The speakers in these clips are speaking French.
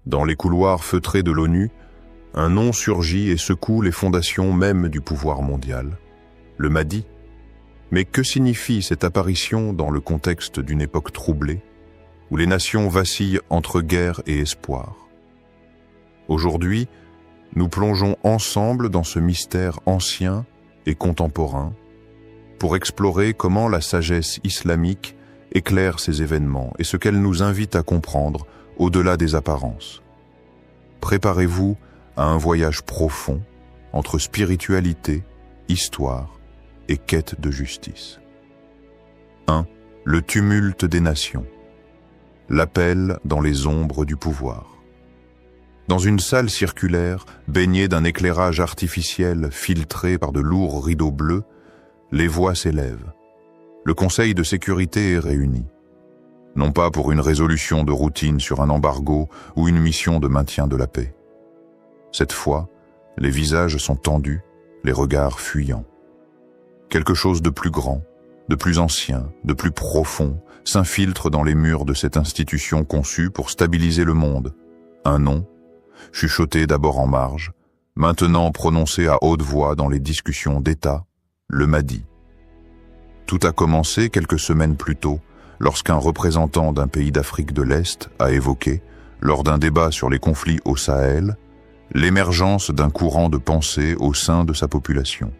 Dans les couloirs feutrés de l'ONU, un nom surgit et secoue les fondations même du pouvoir mondial, le Mahdi. Mais que signifie cette apparition dans le contexte d'une époque troublée, où les nations vacillent entre guerre et espoir? Aujourd'hui, nous plongeons ensemble dans ce mystère ancien et contemporain pour explorer comment la sagesse islamique éclaire ces événements et ce qu'elle nous invite à comprendre au-delà des apparences. Préparez-vous à un voyage profond entre spiritualité, histoire et quête de justice. 1. Le tumulte des nations. L'appel dans les ombres du pouvoir. Dans une salle circulaire, baignée d'un éclairage artificiel filtré par de lourds rideaux bleus, les voix s'élèvent. Le Conseil de sécurité est réuni. Non pas pour une résolution de routine sur un embargo ou une mission de maintien de la paix. Cette fois, les visages sont tendus, les regards fuyants. Quelque chose de plus grand, de plus ancien, de plus profond, s'infiltre dans les murs de cette institution conçue pour stabiliser le monde. Un nom, chuchoté d'abord en marge, maintenant prononcé à haute voix dans les discussions d'État, le Mahdi. Tout a commencé quelques semaines plus tôt, lorsqu'un représentant d'un pays d'Afrique de l'Est a évoqué, lors d'un débat sur les conflits au Sahel, l'émergence d'un courant de pensée au sein de sa population.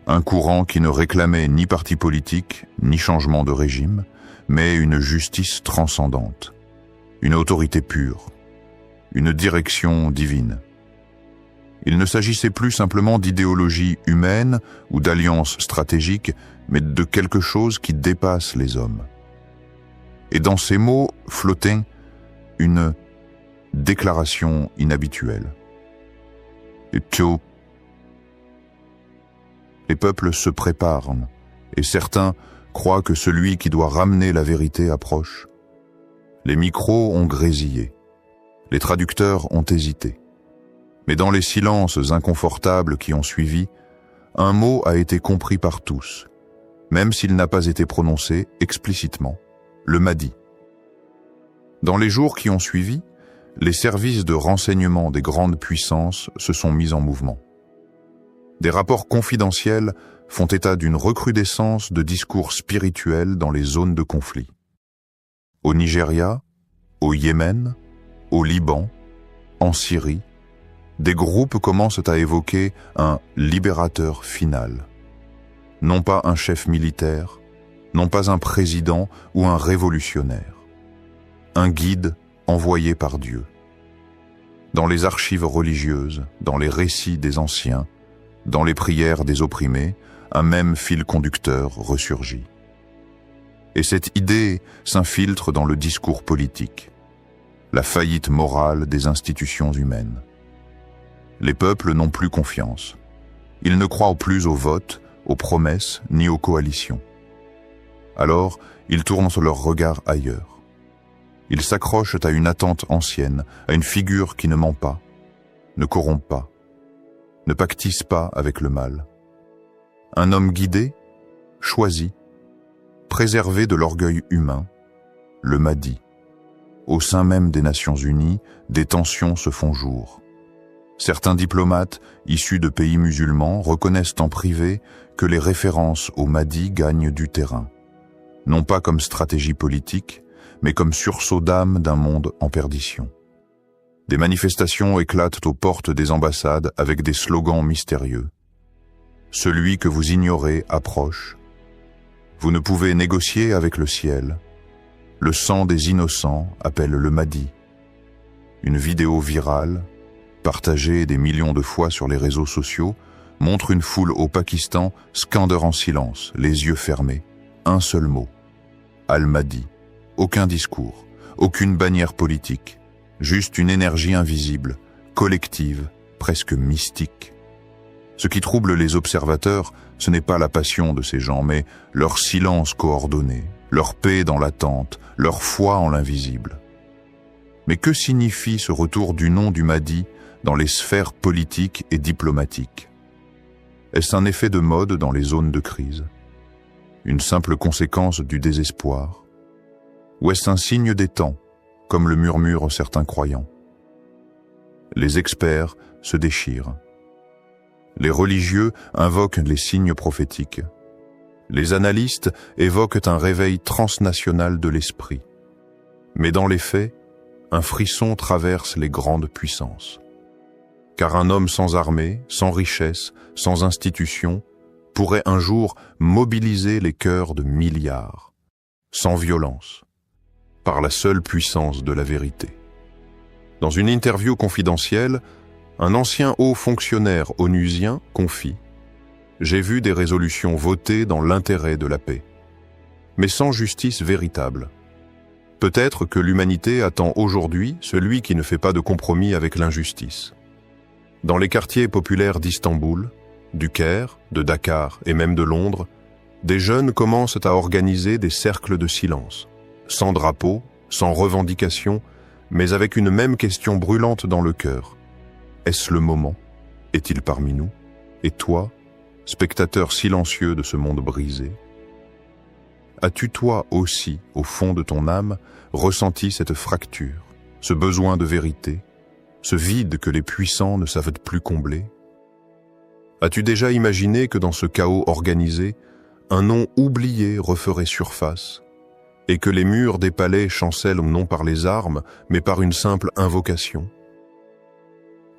Un courant qui ne réclamait ni parti politique, ni changement de régime, mais une justice transcendante, une autorité pure, une direction divine. Il ne s'agissait plus simplement d'idéologie humaine ou d'alliance stratégique, mais de quelque chose qui dépasse les hommes. Et dans ces mots flottait une déclaration inhabituelle. Les peuples se préparent, et certains croient que celui qui doit ramener la vérité approche. Les micros ont grésillé. Les traducteurs ont hésité. Mais dans les silences inconfortables qui ont suivi, un mot a été compris par tous, même s'il n'a pas été prononcé explicitement, le Mahdi. Dans les jours qui ont suivi, les services de renseignement des grandes puissances se sont mis en mouvement. Des rapports confidentiels font état d'une recrudescence de discours spirituels dans les zones de conflit. Au Nigeria, au Yémen, au Liban, en Syrie, des groupes commencent à évoquer un libérateur final. Non pas un chef militaire, non pas un président ou un révolutionnaire. Un guide envoyé par Dieu. Dans les archives religieuses, dans les récits des anciens, dans les prières des opprimés, un même fil conducteur ressurgit. Et cette idée s'infiltre dans le discours politique, la faillite morale des institutions humaines. Les peuples n'ont plus confiance. Ils ne croient plus au vote, aux promesses, ni aux coalitions. Alors, ils tournent leur regard ailleurs. Ils s'accrochent à une attente ancienne, à une figure qui ne ment pas, ne corrompt pas, ne pactise pas avec le mal. Un homme guidé, choisi, préservé de l'orgueil humain, le Mahdi. Au sein même des Nations Unies, des tensions se font jour. Certains diplomates, issus de pays musulmans, reconnaissent en privé que les références au Mahdi gagnent du terrain, non pas comme stratégie politique, mais comme sursaut d'âme d'un monde en perdition. Des manifestations éclatent aux portes des ambassades avec des slogans mystérieux. Celui que vous ignorez approche. Vous ne pouvez négocier avec le ciel. Le sang des innocents appelle le Mahdi. Une vidéo virale, partagée des millions de fois sur les réseaux sociaux, montre une foule au Pakistan scandeur en silence, les yeux fermés. Un seul mot. Al-Mahdi. Aucun discours, aucune bannière politique, juste une énergie invisible, collective, presque mystique. Ce qui trouble les observateurs, ce n'est pas la passion de ces gens, mais leur silence coordonné, leur paix dans l'attente, leur foi en l'invisible. Mais que signifie ce retour du nom du Mahdi dans les sphères politiques et diplomatiques? Est-ce un effet de mode dans les zones de crise? Une simple conséquence du désespoir? Ou est-ce un signe des temps, comme le murmurent certains croyants. Les experts se déchirent. Les religieux invoquent les signes prophétiques. Les analystes évoquent un réveil transnational de l'esprit. Mais dans les faits, un frisson traverse les grandes puissances. Car un homme sans armée, sans richesse, sans institution, pourrait un jour mobiliser les cœurs de milliards, sans violence, par la seule puissance de la vérité. Dans une interview confidentielle, un ancien haut fonctionnaire onusien confie « J'ai vu des résolutions votées dans l'intérêt de la paix, mais sans justice véritable. Peut-être que l'humanité attend aujourd'hui celui qui ne fait pas de compromis avec l'injustice. » Dans les quartiers populaires d'Istanbul, du Caire, de Dakar et même de Londres, des jeunes commencent à organiser des cercles de silence, sans drapeau, sans revendication, mais avec une même question brûlante dans le cœur. Est-ce le moment? Est-il parmi nous? Et toi, spectateur silencieux de ce monde brisé? As-tu toi aussi, au fond de ton âme, ressenti cette fracture, ce besoin de vérité, ce vide que les puissants ne savent plus combler? As-tu déjà imaginé que dans ce chaos organisé, un nom oublié referait surface, et que les murs des palais chancellent non par les armes, mais par une simple invocation?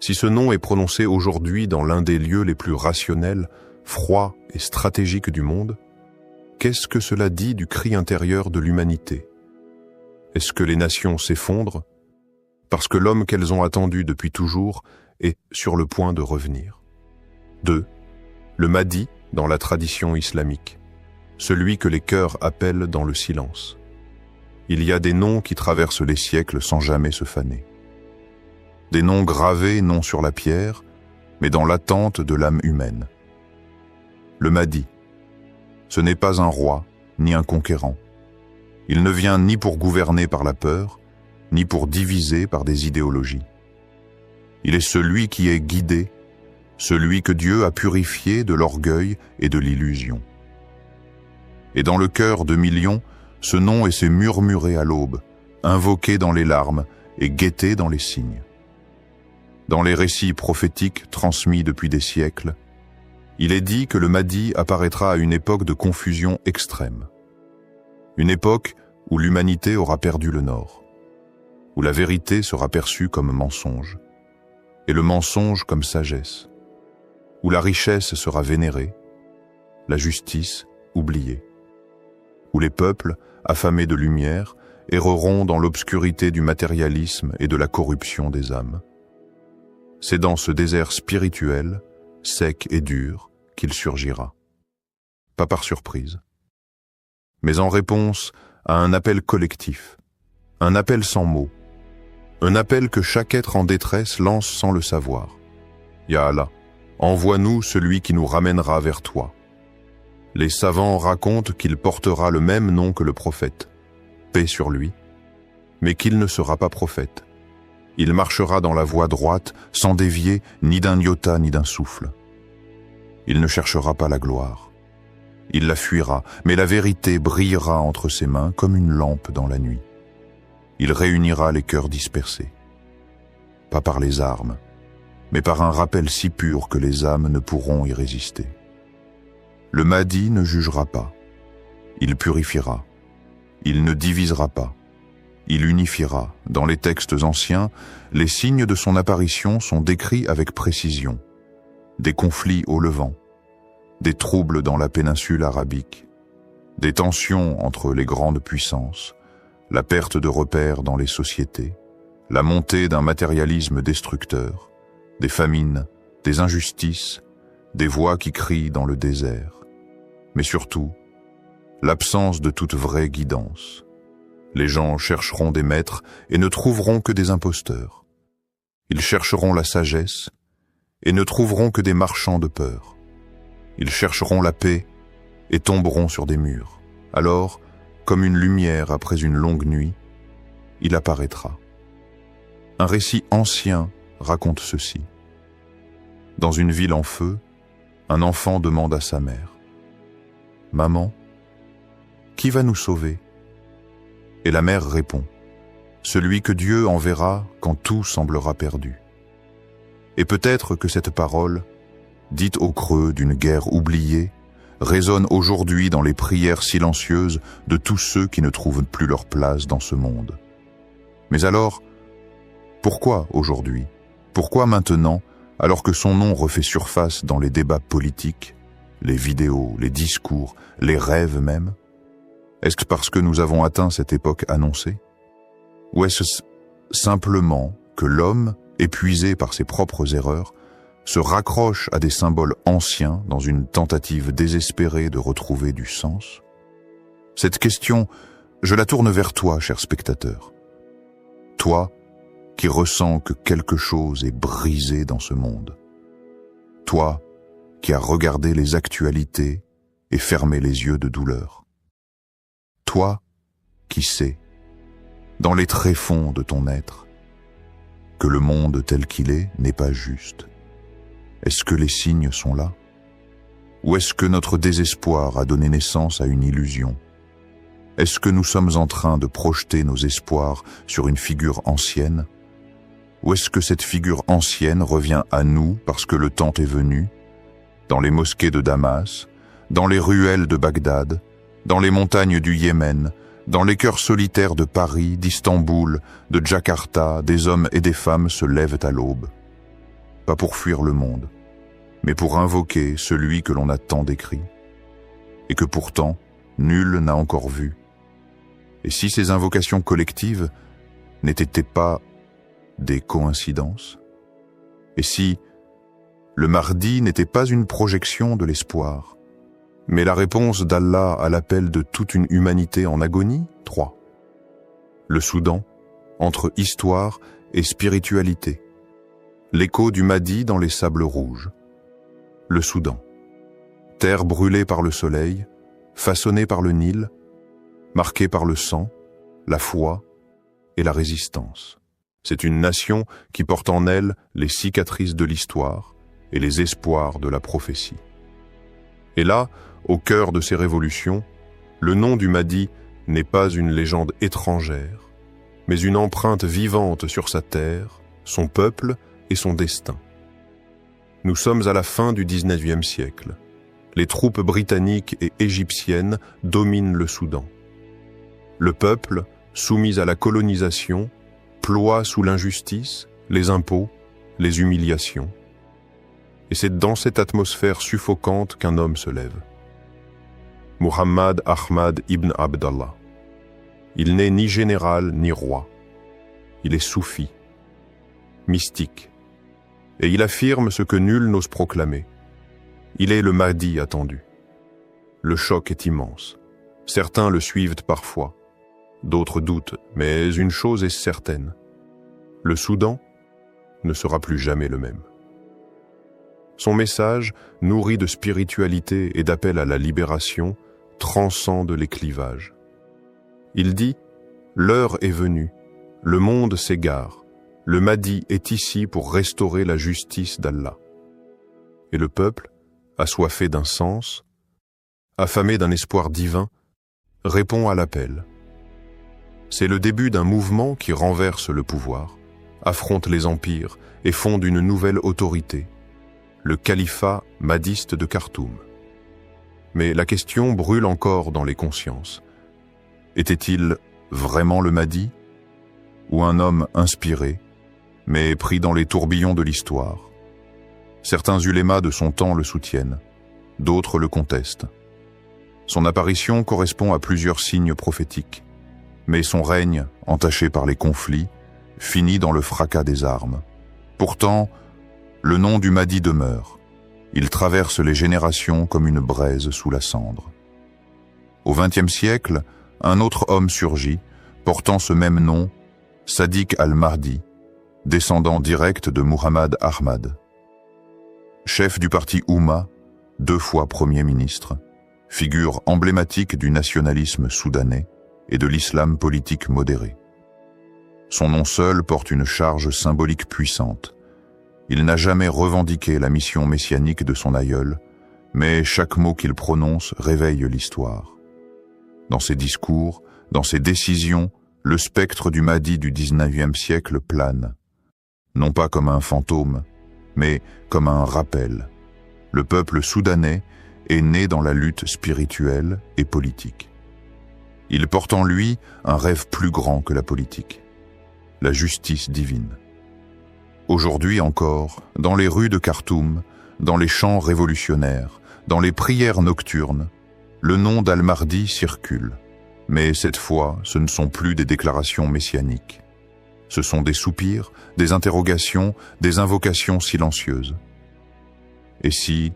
Si ce nom est prononcé aujourd'hui dans l'un des lieux les plus rationnels, froids et stratégiques du monde, qu'est-ce que cela dit du cri intérieur de l'humanité? Est-ce que les nations s'effondrent parce que l'homme qu'elles ont attendu depuis toujours est sur le point de revenir? 2. Le Mahdi dans la tradition islamique, celui que les cœurs appellent dans le silence. Il y a des noms qui traversent les siècles sans jamais se faner. Des noms gravés non sur la pierre, mais dans l'attente de l'âme humaine. Le Mahdi, ce n'est pas un roi, ni un conquérant. Il ne vient ni pour gouverner par la peur, ni pour diviser par des idéologies. Il est celui qui est guidé, celui que Dieu a purifié de l'orgueil et de l'illusion. Et dans le cœur de millions, ce nom est murmuré à l'aube, invoqué dans les larmes et guetté dans les signes. Dans les récits prophétiques transmis depuis des siècles, il est dit que le Mahdi apparaîtra à une époque de confusion extrême. Une époque où l'humanité aura perdu le nord, où la vérité sera perçue comme mensonge, et le mensonge comme sagesse, où la richesse sera vénérée, la justice oubliée, où les peuples, affamés de lumière, erreront dans l'obscurité du matérialisme et de la corruption des âmes. C'est dans ce désert spirituel, sec et dur, qu'il surgira. Pas par surprise, mais en réponse à un appel collectif, un appel sans mots, un appel que chaque être en détresse lance sans le savoir. Ya Allah, envoie-nous celui qui nous ramènera vers toi. Les savants racontent qu'il portera le même nom que le prophète, paix sur lui, mais qu'il ne sera pas prophète. Il marchera dans la voie droite, sans dévier ni d'un iota ni d'un souffle. Il ne cherchera pas la gloire. Il la fuira, mais la vérité brillera entre ses mains comme une lampe dans la nuit. Il réunira les cœurs dispersés. Pas par les armes, mais par un rappel si pur que les âmes ne pourront y résister. Le Mahdi ne jugera pas. Il purifiera. Il ne divisera pas. Il unifiera. Dans les textes anciens, les signes de son apparition sont décrits avec précision. Des conflits au Levant, des troubles dans la péninsule arabique, des tensions entre les grandes puissances, la perte de repères dans les sociétés, la montée d'un matérialisme destructeur, des famines, des injustices, des voix qui crient dans le désert, mais surtout, l'absence de toute vraie guidance. Les gens chercheront des maîtres et ne trouveront que des imposteurs. Ils chercheront la sagesse et ne trouveront que des marchands de peur. Ils chercheront la paix et tomberont sur des murs. Alors, comme une lumière après une longue nuit, il apparaîtra. Un récit ancien raconte ceci. Dans une ville en feu, un enfant demande à sa mère « Maman, qui va nous sauver ?» Et la mère répond « celui que Dieu enverra quand tout semblera perdu. Et peut-être que cette parole, dite au creux d'une guerre oubliée, résonne aujourd'hui dans les prières silencieuses de tous ceux qui ne trouvent plus leur place dans ce monde. Mais alors, pourquoi aujourd'hui? Pourquoi maintenant, alors que son nom refait surface dans les débats politiques, les vidéos, les discours, les rêves même? Est-ce parce que nous avons atteint cette époque annoncée? Ou est-ce simplement que l'homme, épuisé par ses propres erreurs, se raccroche à des symboles anciens dans une tentative désespérée de retrouver du sens? Cette question, je la tourne vers toi, cher spectateur. Toi, qui ressens que quelque chose est brisé dans ce monde. Toi, qui as regardé les actualités et fermé les yeux de douleur. Toi, qui sais, dans les tréfonds de ton être, que le monde tel qu'il est n'est pas juste. Est-ce que les signes sont là? Ou est-ce que notre désespoir a donné naissance à une illusion? Est-ce que nous sommes en train de projeter nos espoirs sur une figure ancienne? Ou est-ce que cette figure ancienne revient à nous parce que le temps est venu, dans les mosquées de Damas, dans les ruelles de Bagdad, dans les montagnes du Yémen, dans les cœurs solitaires de Paris, d'Istanbul, de Jakarta, des hommes et des femmes se lèvent à l'aube. Pas pour fuir le monde, mais pour invoquer celui que l'on a tant décrit, et que pourtant nul n'a encore vu. Et si ces invocations collectives n'étaient pas des coïncidences? Et si le mardi n'était pas une projection de l'espoir, mais la réponse d'Allah à l'appel de toute une humanité en agonie? 3. Le Soudan, entre histoire et spiritualité. L'écho du Mahdi dans les sables rouges. Le Soudan. Terre brûlée par le soleil, façonnée par le Nil, marquée par le sang, la foi et la résistance. C'est une nation qui porte en elle les cicatrices de l'histoire et les espoirs de la prophétie. Et là, au cœur de ces révolutions, le nom du Mahdi n'est pas une légende étrangère, mais une empreinte vivante sur sa terre, son peuple et son destin. Nous sommes à la fin du XIXe siècle. Les troupes britanniques et égyptiennes dominent le Soudan. Le peuple, soumis à la colonisation, ploie sous l'injustice, les impôts, les humiliations. Et c'est dans cette atmosphère suffocante qu'un homme se lève. Muhammad Ahmad ibn Abdallah. Il n'est ni général ni roi. Il est soufi, mystique. Et il affirme ce que nul n'ose proclamer. Il est le Mahdi attendu. Le choc est immense. Certains le suivent parfois. D'autres doutent, mais une chose est certaine. Le Soudan ne sera plus jamais le même. Son message, nourri de spiritualité et d'appel à la libération, transcende les clivages. Il dit « L'heure est venue, le monde s'égare, le Mahdi est ici pour restaurer la justice d'Allah. » Et le peuple, assoiffé d'un sens, affamé d'un espoir divin, répond à l'appel. C'est le début d'un mouvement qui renverse le pouvoir, affronte les empires et fonde une nouvelle autorité, le califat mahdiste de Khartoum. Mais la question brûle encore dans les consciences. Était-il vraiment le Mahdi? Ou un homme inspiré, mais pris dans les tourbillons de l'histoire? Certains ulémas de son temps le soutiennent, d'autres le contestent. Son apparition correspond à plusieurs signes prophétiques, mais son règne, entaché par les conflits, finit dans le fracas des armes. Pourtant, le nom du Mahdi demeure. Il traverse les générations comme une braise sous la cendre. Au XXe siècle, un autre homme surgit, portant ce même nom, Sadiq al-Mahdi, descendant direct de Muhammad Ahmad. Chef du parti Oumma, 2 fois Premier ministre, figure emblématique du nationalisme soudanais et de l'islam politique modéré. Son nom seul porte une charge symbolique puissante. Il n'a jamais revendiqué la mission messianique de son aïeul, mais chaque mot qu'il prononce réveille l'histoire. Dans ses discours, dans ses décisions, le spectre du Mahdi du XIXe siècle plane, non pas comme un fantôme, mais comme un rappel. Le peuple soudanais est né dans la lutte spirituelle et politique. Il porte en lui un rêve plus grand que la politique, la justice divine. Aujourd'hui encore, dans les rues de Khartoum, dans les chants révolutionnaires, dans les prières nocturnes, le nom d'Al-Mahdi circule. Mais cette fois, ce ne sont plus des déclarations messianiques. Ce sont des soupirs, des interrogations, des invocations silencieuses. Et si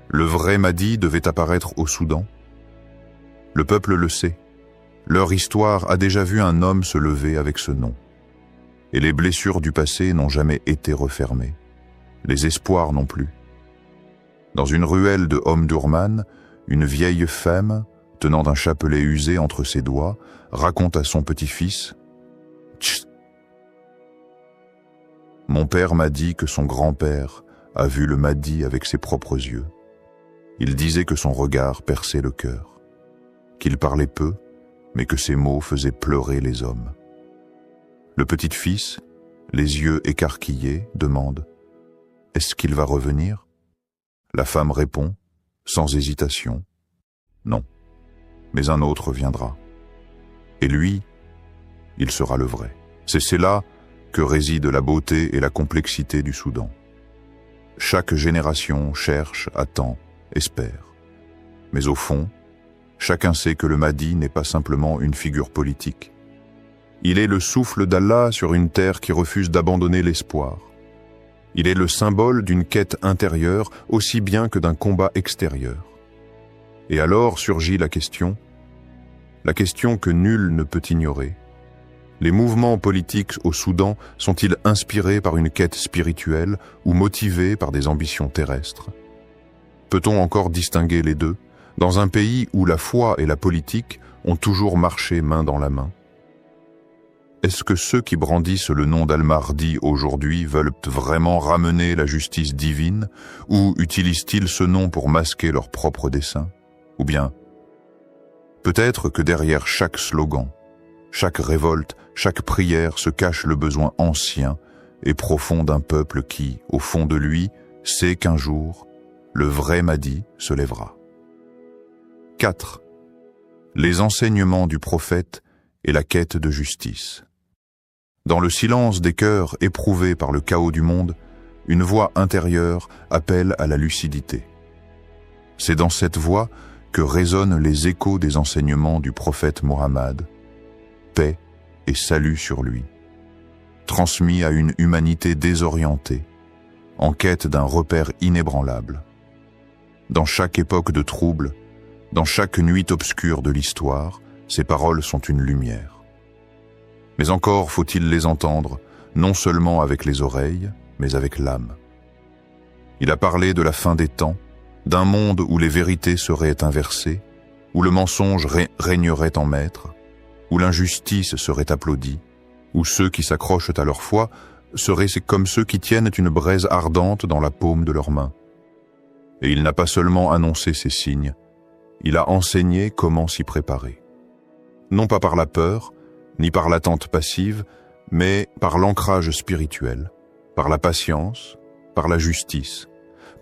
le vrai Mahdi devait apparaître au Soudan? Le peuple le sait. Leur histoire a déjà vu un homme se lever avec ce nom. Et les blessures du passé n'ont jamais été refermées. Les espoirs non plus. Dans une ruelle de Omdurman, une vieille femme, tenant un chapelet usé entre ses doigts, raconte à son petit-fils « Tchit ! Mon père m'a dit que son grand-père a vu le Mahdi avec ses propres yeux. Il disait que son regard perçait le cœur, qu'il parlait peu, mais que ses mots faisaient pleurer les hommes. » Le petit-fils, les yeux écarquillés, demande « Est-ce qu'il va revenir ?» La femme répond, sans hésitation « Non, mais un autre viendra. Et lui, il sera le vrai. » C'est là que réside la beauté et la complexité du Soudan. Chaque génération cherche, attend, espère. Mais au fond, chacun sait que le Mahdi n'est pas simplement une figure politique. Il est le souffle d'Allah sur une terre qui refuse d'abandonner l'espoir. Il est le symbole d'une quête intérieure aussi bien que d'un combat extérieur. Et alors surgit la question que nul ne peut ignorer. Les mouvements politiques au Soudan sont-ils inspirés par une quête spirituelle ou motivés par des ambitions terrestres? Peut-on encore distinguer les deux, dans un pays où la foi et la politique ont toujours marché main dans la main? Est-ce que ceux qui brandissent le nom d'Al-Mahdi aujourd'hui veulent vraiment ramener la justice divine, ou utilisent-ils ce nom pour masquer leurs propres desseins? Ou bien, peut-être que derrière chaque slogan, chaque révolte, chaque prière se cache le besoin ancien et profond d'un peuple qui, au fond de lui, sait qu'un jour, le vrai Mahdi se lèvera. 4. Les enseignements du prophète et la quête de justice. Dans le silence des cœurs éprouvés par le chaos du monde, une voix intérieure appelle à la lucidité. C'est dans cette voix que résonnent les échos des enseignements du prophète Mohammed, paix et salut sur lui, transmis à une humanité désorientée, en quête d'un repère inébranlable. Dans chaque époque de trouble, dans chaque nuit obscure de l'histoire, ces paroles sont une lumière. Mais encore faut-il les entendre, non seulement avec les oreilles, mais avec l'âme. Il a parlé de la fin des temps, d'un monde où les vérités seraient inversées, où le mensonge régnerait en maître, où l'injustice serait applaudie, où ceux qui s'accrochent à leur foi seraient comme ceux qui tiennent une braise ardente dans la paume de leurs mains. Et il n'a pas seulement annoncé ces signes, il a enseigné comment s'y préparer. Non pas par la peur, ni par l'attente passive, mais par l'ancrage spirituel, par la patience, par la justice,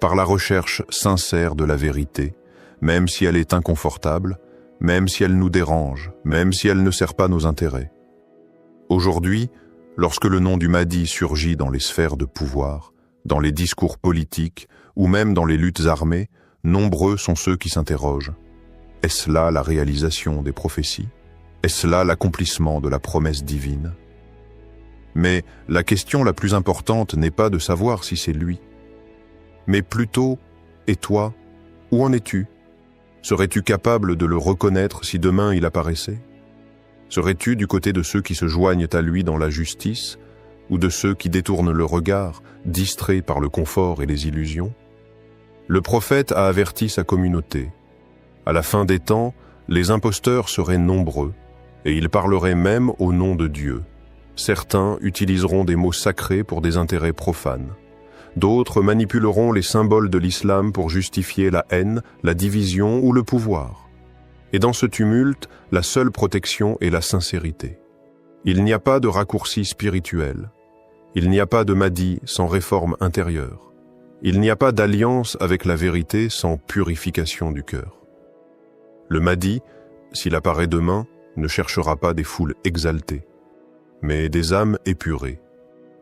par la recherche sincère de la vérité, même si elle est inconfortable, même si elle nous dérange, même si elle ne sert pas nos intérêts. Aujourd'hui, lorsque le nom du Mahdi surgit dans les sphères de pouvoir, dans les discours politiques ou même dans les luttes armées, nombreux sont ceux qui s'interrogent. Est-ce là la réalisation des prophéties? Est-ce là l'accomplissement de la promesse divine? Mais la question la plus importante n'est pas de savoir si c'est lui, mais plutôt, et toi, où en es-tu? Serais-tu capable de le reconnaître si demain il apparaissait? Serais-tu du côté de ceux qui se joignent à lui dans la justice, ou de ceux qui détournent le regard, distraits par le confort et les illusions? Le prophète a averti sa communauté. À la fin des temps, les imposteurs seraient nombreux, et ils parleraient même au nom de Dieu. Certains utiliseront des mots sacrés pour des intérêts profanes. D'autres manipuleront les symboles de l'islam pour justifier la haine, la division ou le pouvoir. Et dans ce tumulte, la seule protection est la sincérité. Il n'y a pas de raccourci spirituel. Il n'y a pas de Mahdi sans réforme intérieure. Il n'y a pas d'alliance avec la vérité sans purification du cœur. Le Mahdi, s'il apparaît demain, ne cherchera pas des foules exaltées, mais des âmes épurées,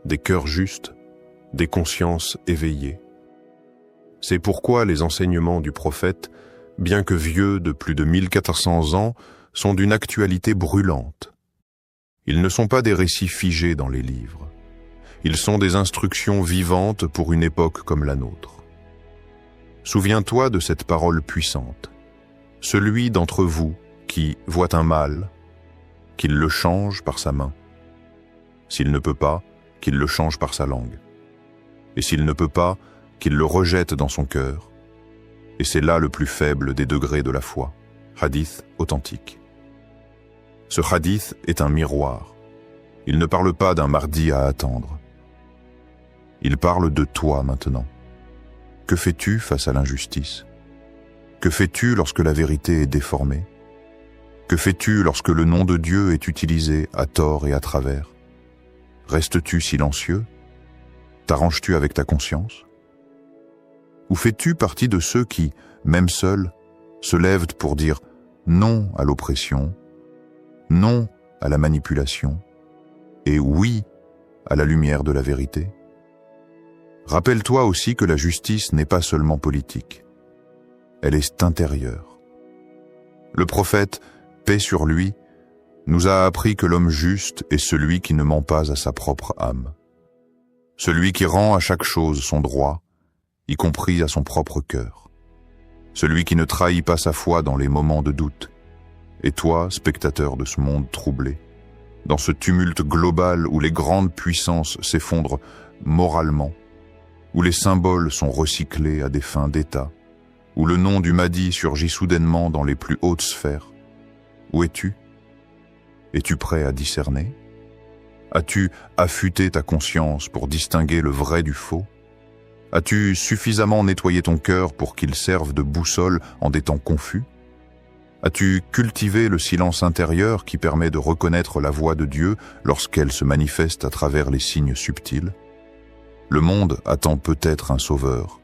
des cœurs justes, des consciences éveillées. C'est pourquoi les enseignements du prophète, bien que vieux de plus de 1400 ans, sont d'une actualité brûlante. Ils ne sont pas des récits figés dans les livres. Ils sont des instructions vivantes pour une époque comme la nôtre. Souviens-toi de cette parole puissante. Celui d'entre vous qui voit un mal, qu'il le change par sa main. S'il ne peut pas, qu'il le change par sa langue. Et s'il ne peut pas, qu'il le rejette dans son cœur. Et c'est là le plus faible des degrés de la foi. Hadith authentique. Ce hadith est un miroir. Il ne parle pas d'un mardi à attendre. Il parle de toi maintenant. Que fais-tu face à l'injustice? Que fais-tu lorsque la vérité est déformée? Que fais-tu lorsque le nom de Dieu est utilisé à tort et à travers? Restes-tu silencieux? T'arranges-tu avec ta conscience? Ou fais-tu partie de ceux qui, même seuls, se lèvent pour dire non à l'oppression, non à la manipulation et oui à la lumière de la vérité? Rappelle-toi aussi que la justice n'est pas seulement politique. Elle est intérieure. Le prophète, paix sur lui, nous a appris que l'homme juste est celui qui ne ment pas à sa propre âme. Celui qui rend à chaque chose son droit, y compris à son propre cœur. Celui qui ne trahit pas sa foi dans les moments de doute. Et toi, spectateur de ce monde troublé, dans ce tumulte global où les grandes puissances s'effondrent moralement, où les symboles sont recyclés à des fins d'État, où le nom du Mahdi surgit soudainement dans les plus hautes sphères, où es-tu? Es-tu prêt à discerner? As-tu affûté ta conscience pour distinguer le vrai du faux? As-tu suffisamment nettoyé ton cœur pour qu'il serve de boussole en des temps confus? As-tu cultivé le silence intérieur qui permet de reconnaître la voix de Dieu lorsqu'elle se manifeste à travers les signes subtils? Le monde attend peut-être un sauveur,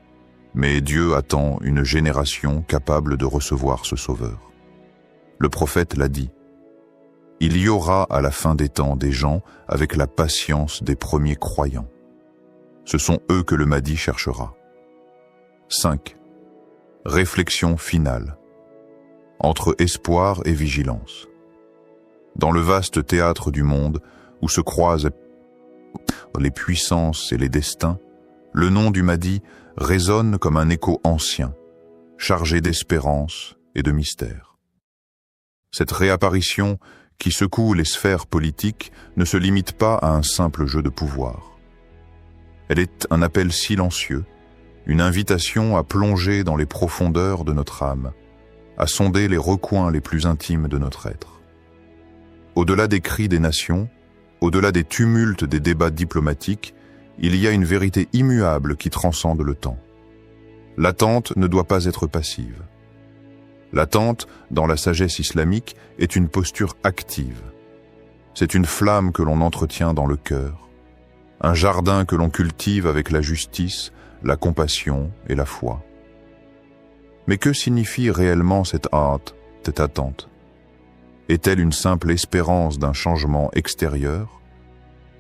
mais Dieu attend une génération capable de recevoir ce sauveur. Le prophète l'a dit. Il y aura à la fin des temps des gens avec la patience des premiers croyants. Ce sont eux que le Mahdi cherchera. 5. Réflexion finale. Entre espoir et vigilance. Dans le vaste théâtre du monde, où se croisent les puissances et les destins, le nom du Mahdi résonne comme un écho ancien, chargé d'espérance et de mystère. Cette réapparition qui secoue les sphères politiques ne se limite pas à un simple jeu de pouvoir. Elle est un appel silencieux, une invitation à plonger dans les profondeurs de notre âme, à sonder les recoins les plus intimes de notre être. Au-delà des cris des nations, au-delà des tumultes des débats diplomatiques, il y a une vérité immuable qui transcende le temps. L'attente ne doit pas être passive. L'attente, dans la sagesse islamique, est une posture active. C'est une flamme que l'on entretient dans le cœur, un jardin que l'on cultive avec la justice, la compassion et la foi. Mais que signifie réellement cette hâte, cette attente? Est-elle une simple espérance d'un changement extérieur?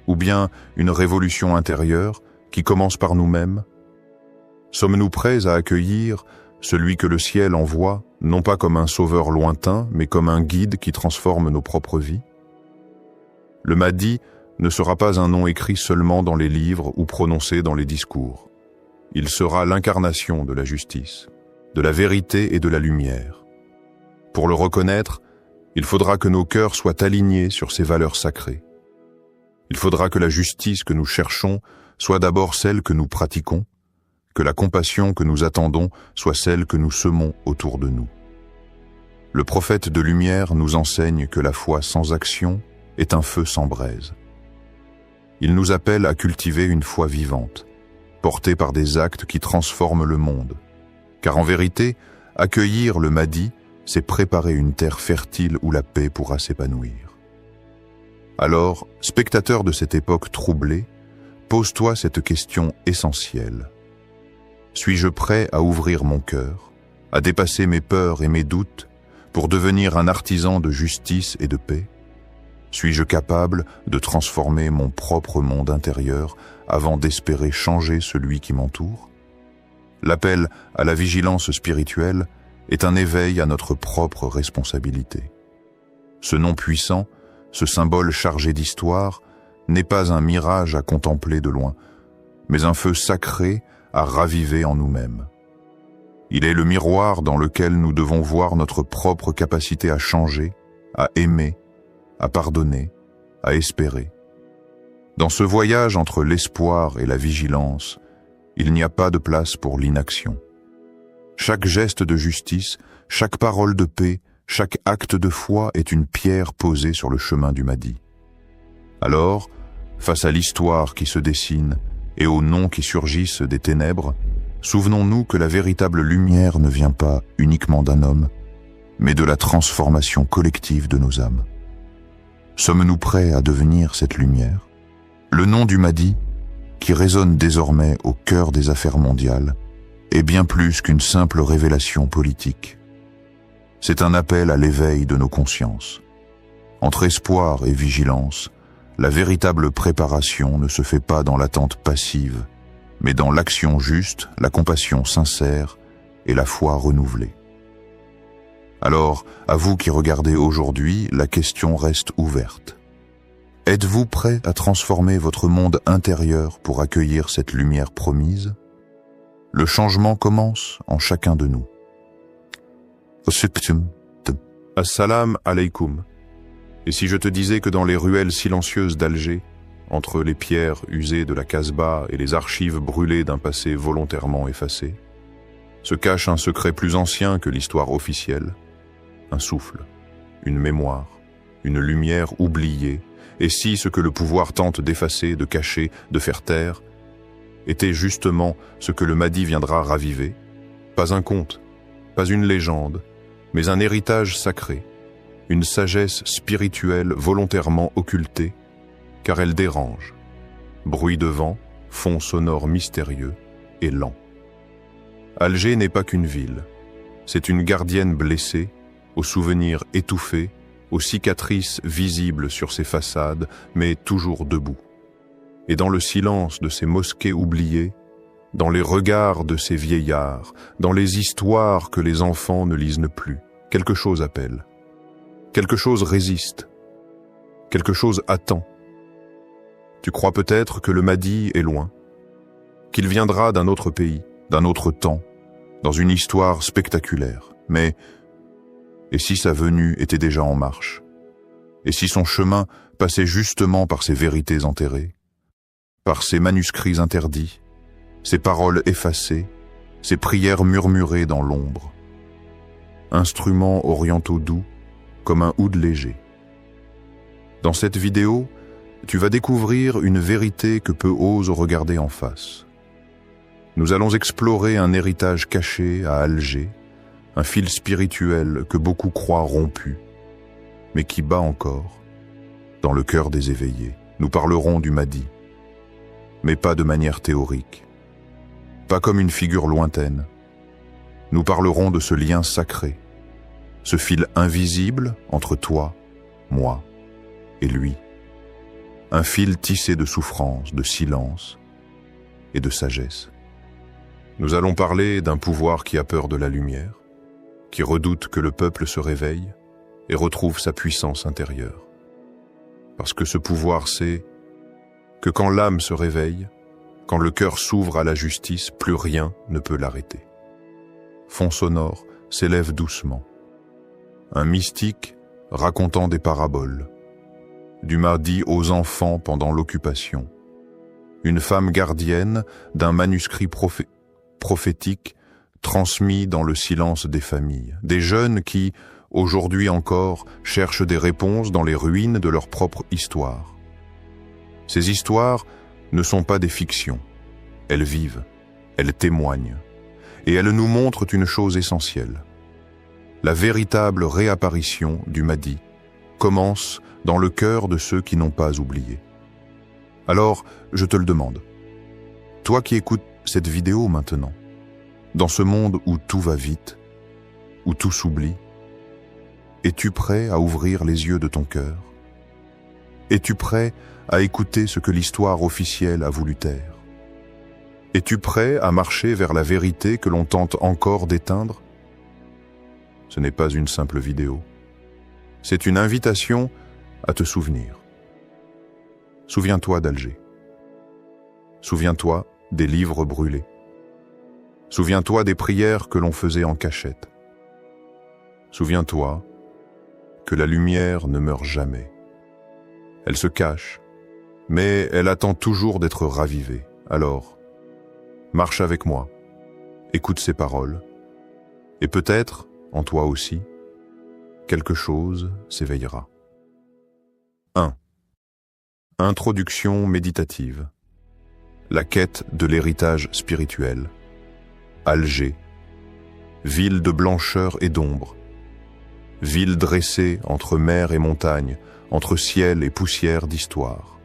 Ou bien une révolution intérieure qui commence par nous-mêmes? Sommes-nous prêts à accueillir celui que le ciel envoie, non pas comme un sauveur lointain, mais comme un guide qui transforme nos propres vies? Le Mahdi ne sera pas un nom écrit seulement dans les livres ou prononcé dans les discours. Il sera l'incarnation de la justice, de la vérité et de la lumière. Pour le reconnaître, il faudra que nos cœurs soient alignés sur ces valeurs sacrées. Il faudra que la justice que nous cherchons soit d'abord celle que nous pratiquons, que la compassion que nous attendons soit celle que nous semons autour de nous. Le prophète de lumière nous enseigne que la foi sans action est un feu sans braise. Il nous appelle à cultiver une foi vivante, portée par des actes qui transforment le monde. Car en vérité, accueillir le Mahdi, c'est préparer une terre fertile où la paix pourra s'épanouir. Alors, spectateur de cette époque troublée, pose-toi cette question essentielle. Suis-je prêt à ouvrir mon cœur, à dépasser mes peurs et mes doutes pour devenir un artisan de justice et de paix? Suis-je capable de transformer mon propre monde intérieur avant d'espérer changer celui qui m'entoure? L'appel à la vigilance spirituelle est un éveil à notre propre responsabilité. Ce nom puissant, ce symbole chargé d'histoire, n'est pas un mirage à contempler de loin, mais un feu sacré à raviver en nous-mêmes. Il est le miroir dans lequel nous devons voir notre propre capacité à changer, à aimer, à pardonner, à espérer. Dans ce voyage entre l'espoir et la vigilance, il n'y a pas de place pour l'inaction. Chaque geste de justice, chaque parole de paix, chaque acte de foi est une pierre posée sur le chemin du Mahdi. Alors, face à l'histoire qui se dessine et aux noms qui surgissent des ténèbres, souvenons-nous que la véritable lumière ne vient pas uniquement d'un homme, mais de la transformation collective de nos âmes. Sommes-nous prêts à devenir cette lumière? Le nom du Mahdi, qui résonne désormais au cœur des affaires mondiales, est bien plus qu'une simple révélation politique. C'est un appel à l'éveil de nos consciences. Entre espoir et vigilance, la véritable préparation ne se fait pas dans l'attente passive, mais dans l'action juste, la compassion sincère et la foi renouvelée. Alors, à vous qui regardez aujourd'hui, la question reste ouverte. Êtes-vous prêt à transformer votre monde intérieur pour accueillir cette lumière promise? Le changement commence en chacun de nous. Assalam alaikum. Et si je te disais que dans les ruelles silencieuses d'Alger, entre les pierres usées de la Casbah et les archives brûlées d'un passé volontairement effacé, se cache un secret plus ancien que l'histoire officielle, un souffle, une mémoire, une lumière oubliée, et si ce que le pouvoir tente d'effacer, de cacher, de faire taire, était justement ce que le Mahdi viendra raviver, pas un conte, pas une légende, mais un héritage sacré, une sagesse spirituelle volontairement occultée, car elle dérange. Bruit de vent, fond sonore mystérieux et lent. Alger n'est pas qu'une ville, c'est une gardienne blessée, aux souvenirs étouffés, aux cicatrices visibles sur ses façades, mais toujours debout. Et dans le silence de ces mosquées oubliées, dans les regards de ces vieillards, dans les histoires que les enfants ne lisent plus, quelque chose appelle. Quelque chose résiste. Quelque chose attend. Tu crois peut-être que le Mahdi est loin, qu'il viendra d'un autre pays, d'un autre temps, dans une histoire spectaculaire. Mais, et si sa venue était déjà en marche? Et si son chemin passait justement par ces vérités enterrées, par ces manuscrits interdits, ces paroles effacées, ces prières murmurées dans l'ombre? Instruments orientaux doux, comme un oud léger. Dans cette vidéo, tu vas découvrir une vérité que peu osent regarder en face. Nous allons explorer un héritage caché à Alger, un fil spirituel que beaucoup croient rompu, mais qui bat encore dans le cœur des éveillés. Nous parlerons du Mahdi, mais pas de manière théorique, pas comme une figure lointaine. Nous parlerons de ce lien sacré, ce fil invisible entre toi, moi et lui. Un fil tissé de souffrance, de silence et de sagesse. Nous allons parler d'un pouvoir qui a peur de la lumière, qui redoute que le peuple se réveille et retrouve sa puissance intérieure. Parce que ce pouvoir sait que quand l'âme se réveille, quand le cœur s'ouvre à la justice, plus rien ne peut l'arrêter. Fond sonore s'élève doucement. Un mystique racontant des paraboles, du Mahdi aux enfants pendant l'occupation. Une femme gardienne d'un manuscrit prophétique transmis dans le silence des familles. Des jeunes qui, aujourd'hui encore, cherchent des réponses dans les ruines de leur propre histoire. Ces histoires ne sont pas des fictions. Elles vivent, elles témoignent, et elles nous montrent une chose essentielle. La véritable réapparition du Mahdi commence dans le cœur de ceux qui n'ont pas oublié. Alors, je te le demande, toi qui écoutes cette vidéo maintenant, dans ce monde où tout va vite, où tout s'oublie, es-tu prêt à ouvrir les yeux de ton cœur? Es-tu prêt à écouter ce que l'histoire officielle a voulu taire? Es-tu prêt à marcher vers la vérité que l'on tente encore d'éteindre? Ce n'est pas une simple vidéo. C'est une invitation à te souvenir. Souviens-toi d'Alger. Souviens-toi des livres brûlés. Souviens-toi des prières que l'on faisait en cachette. Souviens-toi que la lumière ne meurt jamais. Elle se cache, mais elle attend toujours d'être ravivée. Alors, marche avec moi, écoute ces paroles, et peut-être, en toi aussi, quelque chose s'éveillera. 1. Introduction méditative. La quête de l'héritage spirituel. Alger, ville de blancheur et d'ombre, ville dressée entre mer et montagne, entre ciel et poussière d'histoire.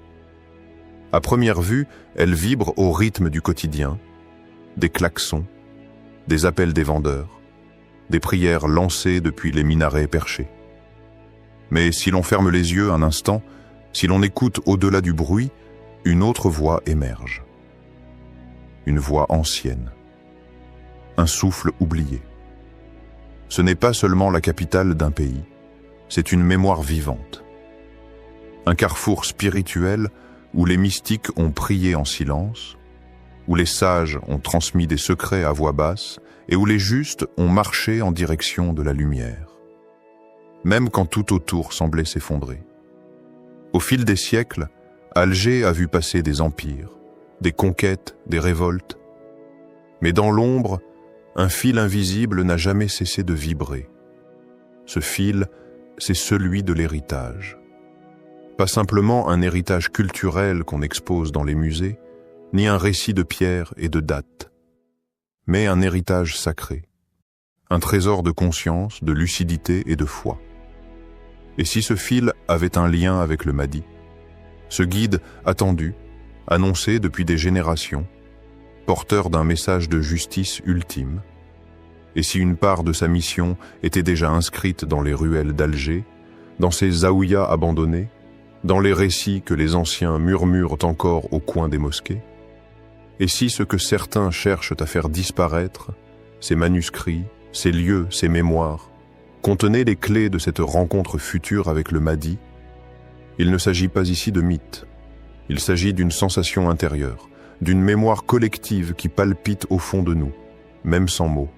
À première vue, elle vibre au rythme du quotidien, des klaxons, des appels des vendeurs, des prières lancées depuis les minarets perchés. Mais si l'on ferme les yeux un instant, si l'on écoute au-delà du bruit, une autre voix émerge. Une voix ancienne. Un souffle oublié. Ce n'est pas seulement la capitale d'un pays, c'est une mémoire vivante. Un carrefour spirituel où les mystiques ont prié en silence, où les sages ont transmis des secrets à voix basse et où les justes ont marché en direction de la lumière. Même quand tout autour semblait s'effondrer. Au fil des siècles, Alger a vu passer des empires, des conquêtes, des révoltes. Mais dans l'ombre, un fil invisible n'a jamais cessé de vibrer. Ce fil, c'est celui de l'héritage. Pas simplement un héritage culturel qu'on expose dans les musées, ni un récit de pierres et de dates, mais un héritage sacré, un trésor de conscience, de lucidité et de foi. Et si ce fil avait un lien avec le Mahdi, ce guide attendu, annoncé depuis des générations, porteur d'un message de justice ultime, et si une part de sa mission était déjà inscrite dans les ruelles d'Alger, dans ces zaouïas abandonnés, dans les récits que les anciens murmurent encore au coin des mosquées, et si ce que certains cherchent à faire disparaître, ces manuscrits, ces lieux, ces mémoires, contenaient les clés de cette rencontre future avec le Mahdi, il ne s'agit pas ici de mythe, il s'agit d'une sensation intérieure, d'une mémoire collective qui palpite au fond de nous, même sans mots.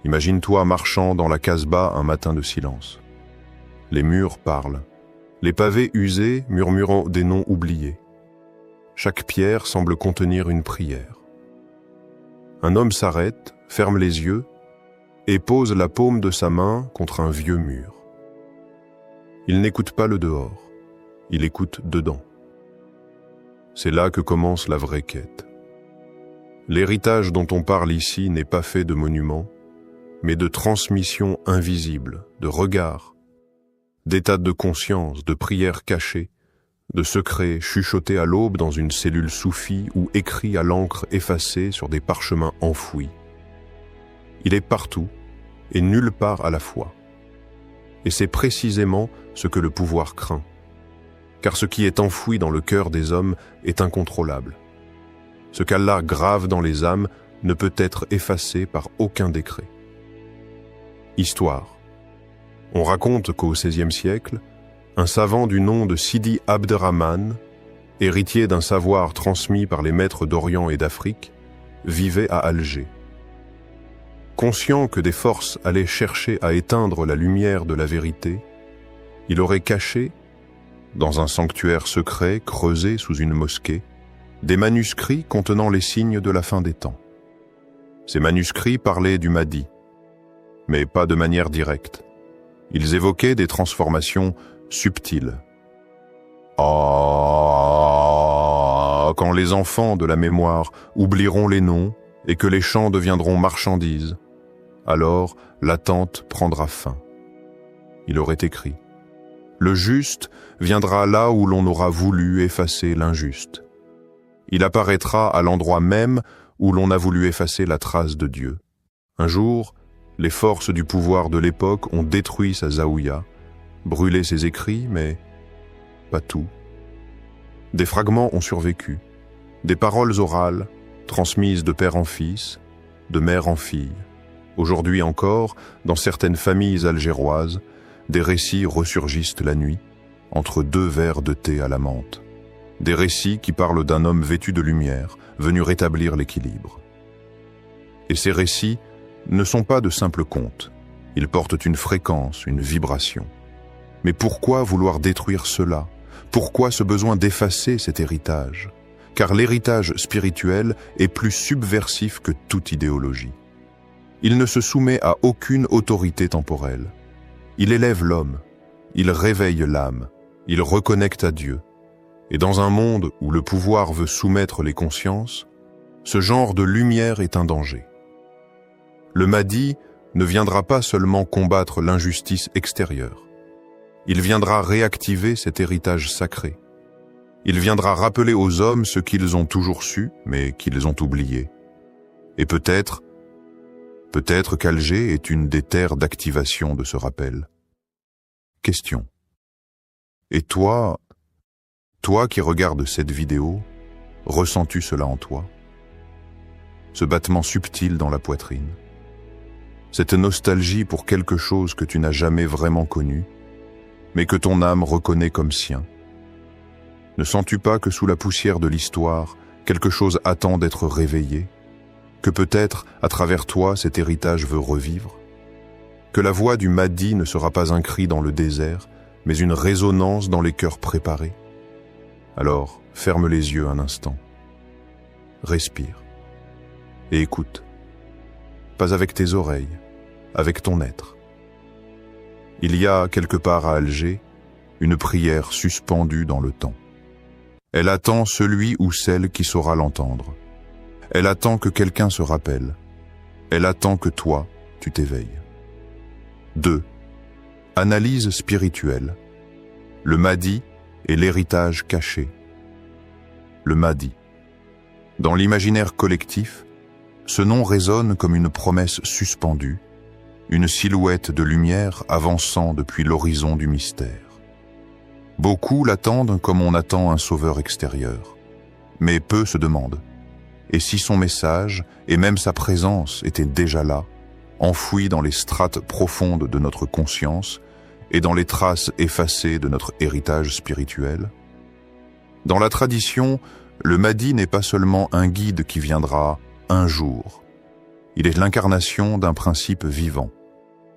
Imagine-toi marchant dans la Casbah un matin de silence. Les murs parlent, les pavés usés murmurant des noms oubliés. Chaque pierre semble contenir une prière. Un homme s'arrête, ferme les yeux et pose la paume de sa main contre un vieux mur. Il n'écoute pas le dehors, il écoute dedans. C'est là que commence la vraie quête. L'héritage dont on parle ici n'est pas fait de monuments, mais de transmissions invisibles, de regards, d'états de conscience, de prières cachées, de secrets chuchotés à l'aube dans une cellule soufie ou écrits à l'encre effacée sur des parchemins enfouis. Il est partout et nulle part à la fois. Et c'est précisément ce que le pouvoir craint. Car ce qui est enfoui dans le cœur des hommes est incontrôlable. Ce qu'Allah grave dans les âmes ne peut être effacé par aucun décret. Histoire. On raconte qu'au XVIe siècle, un savant du nom de Sidi Abderrahman, héritier d'un savoir transmis par les maîtres d'Orient et d'Afrique, vivait à Alger. Conscient que des forces allaient chercher à éteindre la lumière de la vérité, il aurait caché, dans un sanctuaire secret creusé sous une mosquée, des manuscrits contenant les signes de la fin des temps. Ces manuscrits parlaient du Mahdi, mais pas de manière directe. Ils évoquaient des transformations subtiles. Quand les enfants de la mémoire oublieront les noms et que les chants deviendront marchandises, alors l'attente prendra fin. Il aurait écrit: Le juste viendra là où l'on aura voulu effacer l'injuste. Il apparaîtra à l'endroit même où l'on a voulu effacer la trace de Dieu. Un jour, les forces du pouvoir de l'époque ont détruit sa zaouïa, brûlé ses écrits, mais pas tout. Des fragments ont survécu, des paroles orales, transmises de père en fils, de mère en fille. Aujourd'hui encore, dans certaines familles algéroises, des récits ressurgissent la nuit, entre 2 verres de thé à la menthe. Des récits qui parlent d'un homme vêtu de lumière, venu rétablir l'équilibre. Et ces récits ne sont pas de simples contes. Ils portent une fréquence, une vibration. Mais pourquoi vouloir détruire cela? Pourquoi ce besoin d'effacer cet héritage? Car l'héritage spirituel est plus subversif que toute idéologie. Il ne se soumet à aucune autorité temporelle. Il élève l'homme, il réveille l'âme, il reconnecte à Dieu. Et dans un monde où le pouvoir veut soumettre les consciences, ce genre de lumière est un danger. Le Mahdi ne viendra pas seulement combattre l'injustice extérieure. Il viendra réactiver cet héritage sacré. Il viendra rappeler aux hommes ce qu'ils ont toujours su, mais qu'ils ont oublié. Et peut-être qu'Alger est une des terres d'activation de ce rappel. Question. Et toi qui regardes cette vidéo, ressens-tu cela en toi? Ce battement subtil dans la poitrine, cette nostalgie pour quelque chose que tu n'as jamais vraiment connu, mais que ton âme reconnaît comme sien. Ne sens-tu pas que sous la poussière de l'histoire, quelque chose attend d'être réveillé? Que peut-être, à travers toi, cet héritage veut revivre? Que la voix du Mahdi ne sera pas un cri dans le désert, mais une résonance dans les cœurs préparés? Alors, ferme les yeux un instant. Respire. Et écoute. Pas avec tes oreilles, avec ton être. Il y a, quelque part à Alger, une prière suspendue dans le temps. Elle attend celui ou celle qui saura l'entendre. Elle attend que quelqu'un se rappelle. Elle attend que toi, tu t'éveilles. 2. Analyse spirituelle. Le Mahdi et l'héritage caché. Le Mahdi. Dans l'imaginaire collectif, ce nom résonne comme une promesse suspendue, une silhouette de lumière avançant depuis l'horizon du mystère. Beaucoup l'attendent comme on attend un sauveur extérieur, mais peu se demandent. Et si son message, et même sa présence, étaient déjà là, enfouis dans les strates profondes de notre conscience et dans les traces effacées de notre héritage spirituel? Dans la tradition, le Mahdi n'est pas seulement un guide qui viendra un jour. Il est l'incarnation d'un principe vivant,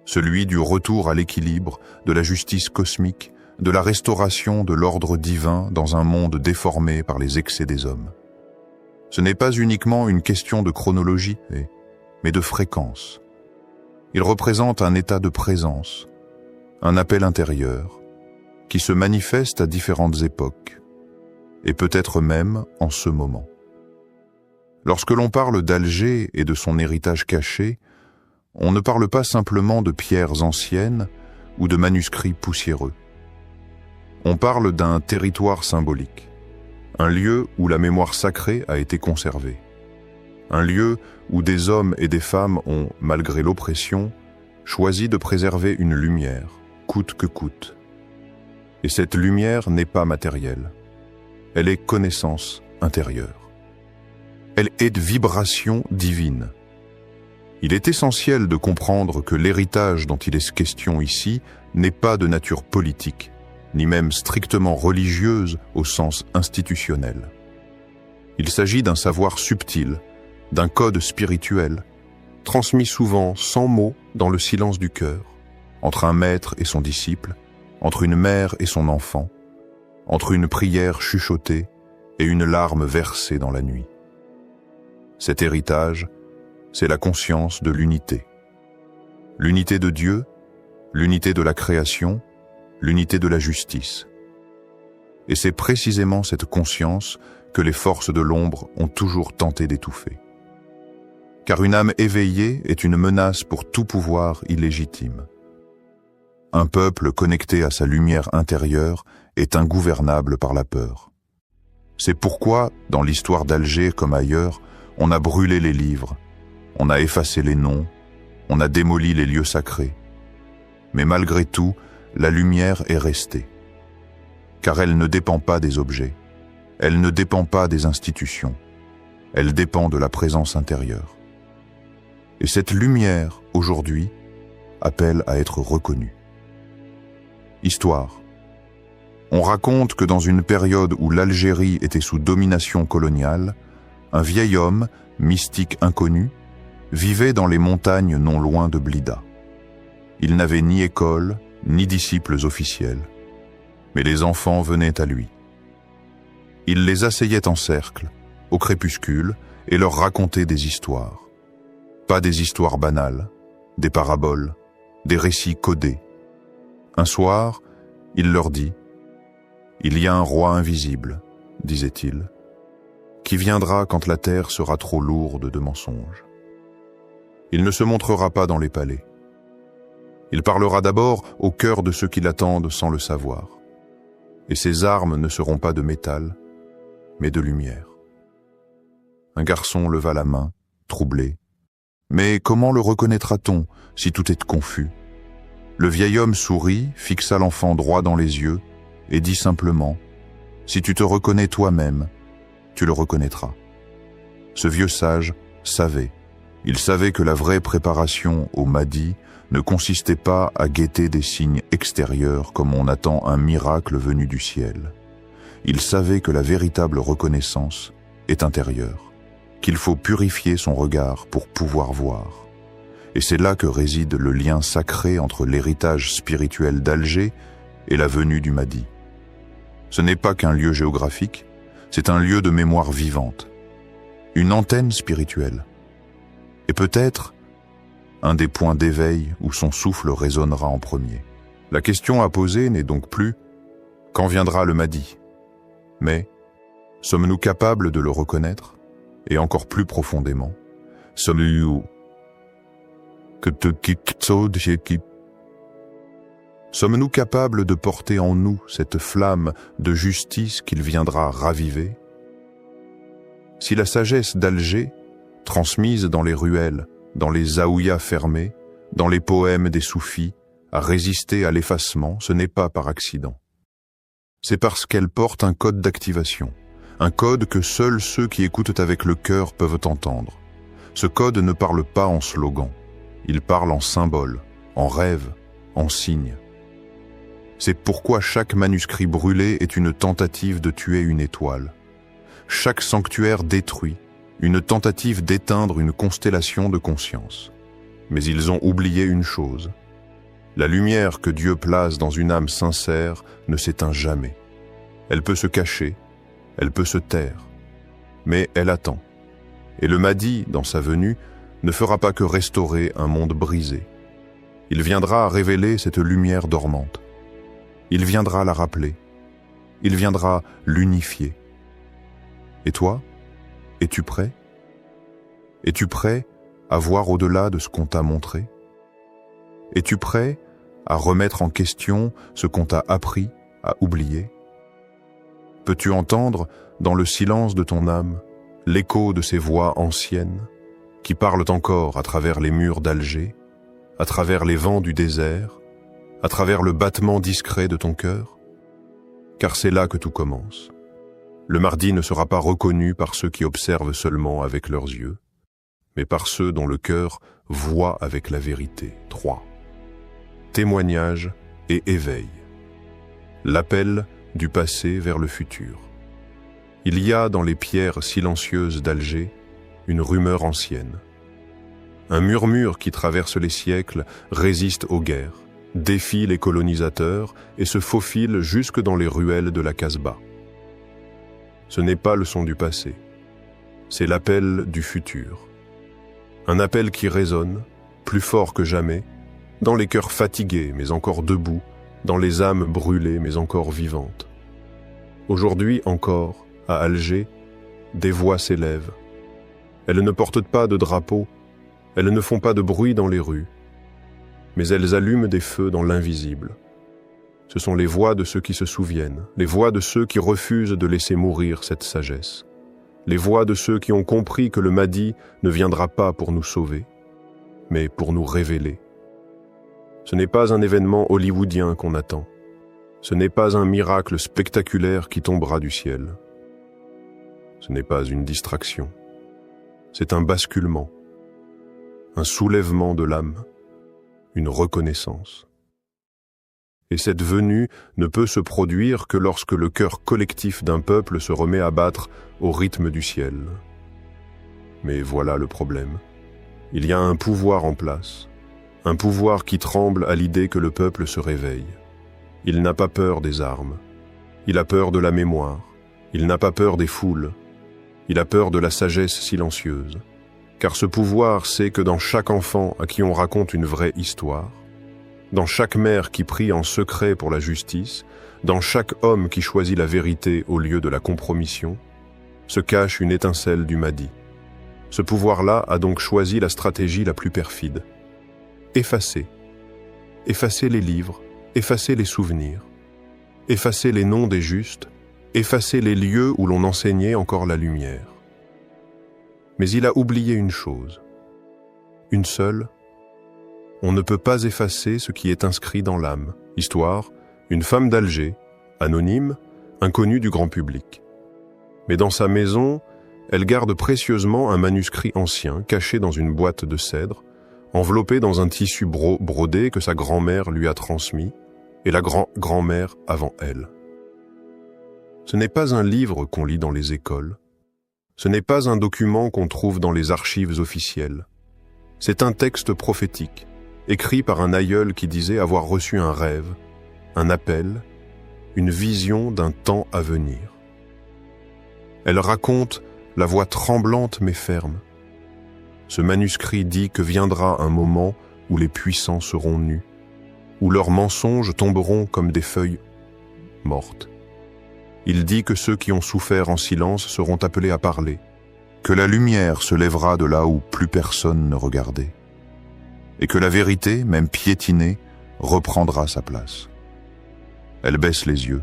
celui du retour à l'équilibre, de la justice cosmique, de la restauration de l'ordre divin dans un monde déformé par les excès des hommes. Ce n'est pas uniquement une question de chronologie, mais de fréquence. Il représente un état de présence, un appel intérieur, qui se manifeste à différentes époques, et peut-être même en ce moment. Lorsque l'on parle d'Alger et de son héritage caché, on ne parle pas simplement de pierres anciennes ou de manuscrits poussiéreux. On parle d'un territoire symbolique, un lieu où la mémoire sacrée a été conservée, un lieu où des hommes et des femmes ont, malgré l'oppression, choisi de préserver une lumière, coûte que coûte. Et cette lumière n'est pas matérielle, elle est connaissance intérieure. Elle est de vibration divine. Il est essentiel de comprendre que l'héritage dont il est question ici n'est pas de nature politique, ni même strictement religieuse au sens institutionnel. Il s'agit d'un savoir subtil, d'un code spirituel, transmis souvent sans mots dans le silence du cœur, entre un maître et son disciple, entre une mère et son enfant, entre une prière chuchotée et une larme versée dans la nuit. Cet héritage, c'est la conscience de l'unité. L'unité de Dieu, l'unité de la création, l'unité de la justice. Et c'est précisément cette conscience que les forces de l'ombre ont toujours tenté d'étouffer. Car une âme éveillée est une menace pour tout pouvoir illégitime. Un peuple connecté à sa lumière intérieure est ingouvernable par la peur. C'est pourquoi, dans l'histoire d'Alger comme ailleurs, on a brûlé les livres, on a effacé les noms, on a démoli les lieux sacrés. Mais malgré tout, la lumière est restée. Car elle ne dépend pas des objets, elle ne dépend pas des institutions, elle dépend de la présence intérieure. Et cette lumière, aujourd'hui, appelle à être reconnue. Histoire. On raconte que dans une période où l'Algérie était sous domination coloniale, un vieil homme, mystique inconnu, vivait dans les montagnes non loin de Blida. Il n'avait ni école, ni disciples officiels, mais les enfants venaient à lui. Il les asseyait en cercle, au crépuscule, et leur racontait des histoires. Pas des histoires banales, des paraboles, des récits codés. Un soir, il leur dit « Il y a un roi invisible, disait-il, qui viendra quand la terre sera trop lourde de mensonges. Il ne se montrera pas dans les palais. Il parlera d'abord au cœur de ceux qui l'attendent sans le savoir. Et ses armes ne seront pas de métal, mais de lumière. » Un garçon leva la main, troublé. Mais comment le reconnaîtra-t-on si tout est confus? Le vieil homme sourit, fixa l'enfant droit dans les yeux et dit simplement « Si tu te reconnais toi-même, tu le reconnaîtras. » Ce vieux sage savait. Il savait que la vraie préparation au Mahdi ne consistait pas à guetter des signes extérieurs comme on attend un miracle venu du ciel. Il savait que la véritable reconnaissance est intérieure, qu'il faut purifier son regard pour pouvoir voir. Et c'est là que réside le lien sacré entre l'héritage spirituel d'Alger et la venue du Mahdi. Ce n'est pas qu'un lieu géographique, c'est un lieu de mémoire vivante, une antenne spirituelle, et peut-être un des points d'éveil où son souffle résonnera en premier. La question à poser n'est donc plus « Quand viendra le Mahdi ?» mais « Sommes-nous capables de le reconnaître ?» et encore plus profondément, « Sommes-nous capables de porter en nous cette flamme de justice qu'il viendra raviver? Si la sagesse d'Alger, transmise dans les ruelles, dans les zaouïas fermés, dans les poèmes des soufis, a résisté à l'effacement, ce n'est pas par accident. C'est parce qu'elle porte un code d'activation, un code que seuls ceux qui écoutent avec le cœur peuvent entendre. Ce code ne parle pas en slogan, il parle en symbole, en rêve, en signe. C'est pourquoi chaque manuscrit brûlé est une tentative de tuer une étoile. Chaque sanctuaire détruit, une tentative d'éteindre une constellation de conscience. Mais ils ont oublié une chose. La lumière que Dieu place dans une âme sincère ne s'éteint jamais. Elle peut se cacher, elle peut se taire, mais elle attend. Et le Mahdi, dans sa venue, ne fera pas que restaurer un monde brisé. Il viendra révéler cette lumière dormante. Il viendra la rappeler. Il viendra l'unifier. Et toi, es-tu prêt? Es-tu prêt à voir au-delà de ce qu'on t'a montré? Es-tu prêt à remettre en question ce qu'on t'a appris à oublier? Peux-tu entendre, dans le silence de ton âme, l'écho de ces voix anciennes qui parlent encore à travers les murs d'Alger, à travers les vents du désert, à travers le battement discret de ton cœur? Car c'est là que tout commence. Le Mahdi ne sera pas reconnu par ceux qui observent seulement avec leurs yeux, mais par ceux dont le cœur voit avec la vérité. 3. Témoignage et éveil. L'appel du passé vers le futur. Il y a dans les pierres silencieuses d'Alger une rumeur ancienne. Un murmure qui traverse les siècles résiste aux guerres, défie les colonisateurs et se faufile jusque dans les ruelles de la Casbah. Ce n'est pas le son du passé, c'est l'appel du futur. Un appel qui résonne, plus fort que jamais, dans les cœurs fatigués mais encore debout, dans les âmes brûlées mais encore vivantes. Aujourd'hui encore, à Alger, des voix s'élèvent. Elles ne portent pas de drapeau, elles ne font pas de bruit dans les rues, mais elles allument des feux dans l'invisible. Ce sont les voix de ceux qui se souviennent, les voix de ceux qui refusent de laisser mourir cette sagesse, les voix de ceux qui ont compris que le Mahdi ne viendra pas pour nous sauver, mais pour nous révéler. Ce n'est pas un événement hollywoodien qu'on attend. Ce n'est pas un miracle spectaculaire qui tombera du ciel. Ce n'est pas une distraction. C'est un basculement, un soulèvement de l'âme, une reconnaissance. Et cette venue ne peut se produire que lorsque le cœur collectif d'un peuple se remet à battre au rythme du ciel. Mais voilà le problème. Il y a un pouvoir en place, un pouvoir qui tremble à l'idée que le peuple se réveille. Il n'a pas peur des armes, il a peur de la mémoire, il n'a pas peur des foules, il a peur de la sagesse silencieuse. Car ce pouvoir sait que dans chaque enfant à qui on raconte une vraie histoire, dans chaque mère qui prie en secret pour la justice, dans chaque homme qui choisit la vérité au lieu de la compromission, se cache une étincelle du Mahdi. Ce pouvoir-là a donc choisi la stratégie la plus perfide. Effacer. Effacer les livres, effacer les souvenirs, effacer les noms des justes, effacer les lieux où l'on enseignait encore la lumière. Mais il a oublié une chose. Une seule. On ne peut pas effacer ce qui est inscrit dans l'âme. Histoire, une femme d'Alger, anonyme, inconnue du grand public. Mais dans sa maison, elle garde précieusement un manuscrit ancien caché dans une boîte de cèdre, enveloppé dans un tissu brodé que sa grand-mère lui a transmis, et la grand-mère avant elle. Ce n'est pas un livre qu'on lit dans les écoles. Ce n'est pas un document qu'on trouve dans les archives officielles. C'est un texte prophétique, écrit par un aïeul qui disait avoir reçu un rêve, un appel, une vision d'un temps à venir. Elle raconte, la voix tremblante mais ferme. Ce manuscrit dit que viendra un moment où les puissants seront nus, où leurs mensonges tomberont comme des feuilles mortes. Il dit que ceux qui ont souffert en silence seront appelés à parler, que la lumière se lèvera de là où plus personne ne regardait, et que la vérité, même piétinée, reprendra sa place. Elle baisse les yeux.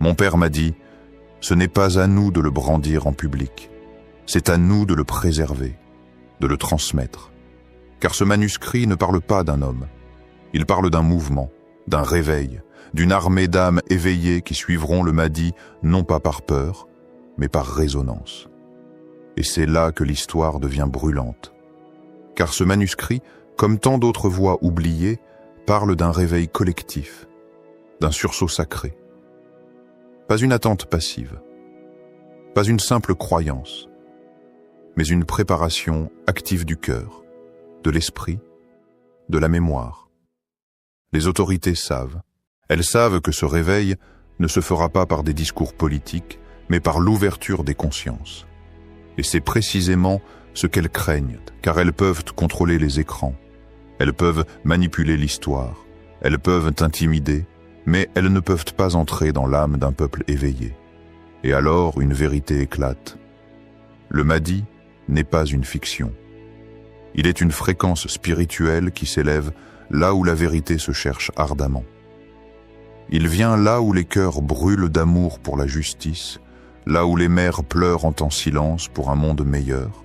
Mon père m'a dit, ce n'est pas à nous de le brandir en public, c'est à nous de le préserver, de le transmettre. Car ce manuscrit ne parle pas d'un homme, il parle d'un mouvement, d'un réveil, d'une armée d'âmes éveillées qui suivront le Mahdi non pas par peur, mais par résonance. Et c'est là que l'histoire devient brûlante. Car ce manuscrit, comme tant d'autres voix oubliées, parle d'un réveil collectif, d'un sursaut sacré. Pas une attente passive, pas une simple croyance, mais une préparation active du cœur, de l'esprit, de la mémoire. Les autorités savent. Elles savent que ce réveil ne se fera pas par des discours politiques, mais par l'ouverture des consciences. Et c'est précisément ce qu'elles craignent, car elles peuvent contrôler les écrans, elles peuvent manipuler l'histoire, elles peuvent intimider, mais elles ne peuvent pas entrer dans l'âme d'un peuple éveillé. Et alors une vérité éclate. Le Mahdi n'est pas une fiction. Il est une fréquence spirituelle qui s'élève là où la vérité se cherche ardemment. Il vient là où les cœurs brûlent d'amour pour la justice, là où les mères pleurent en silence pour un monde meilleur,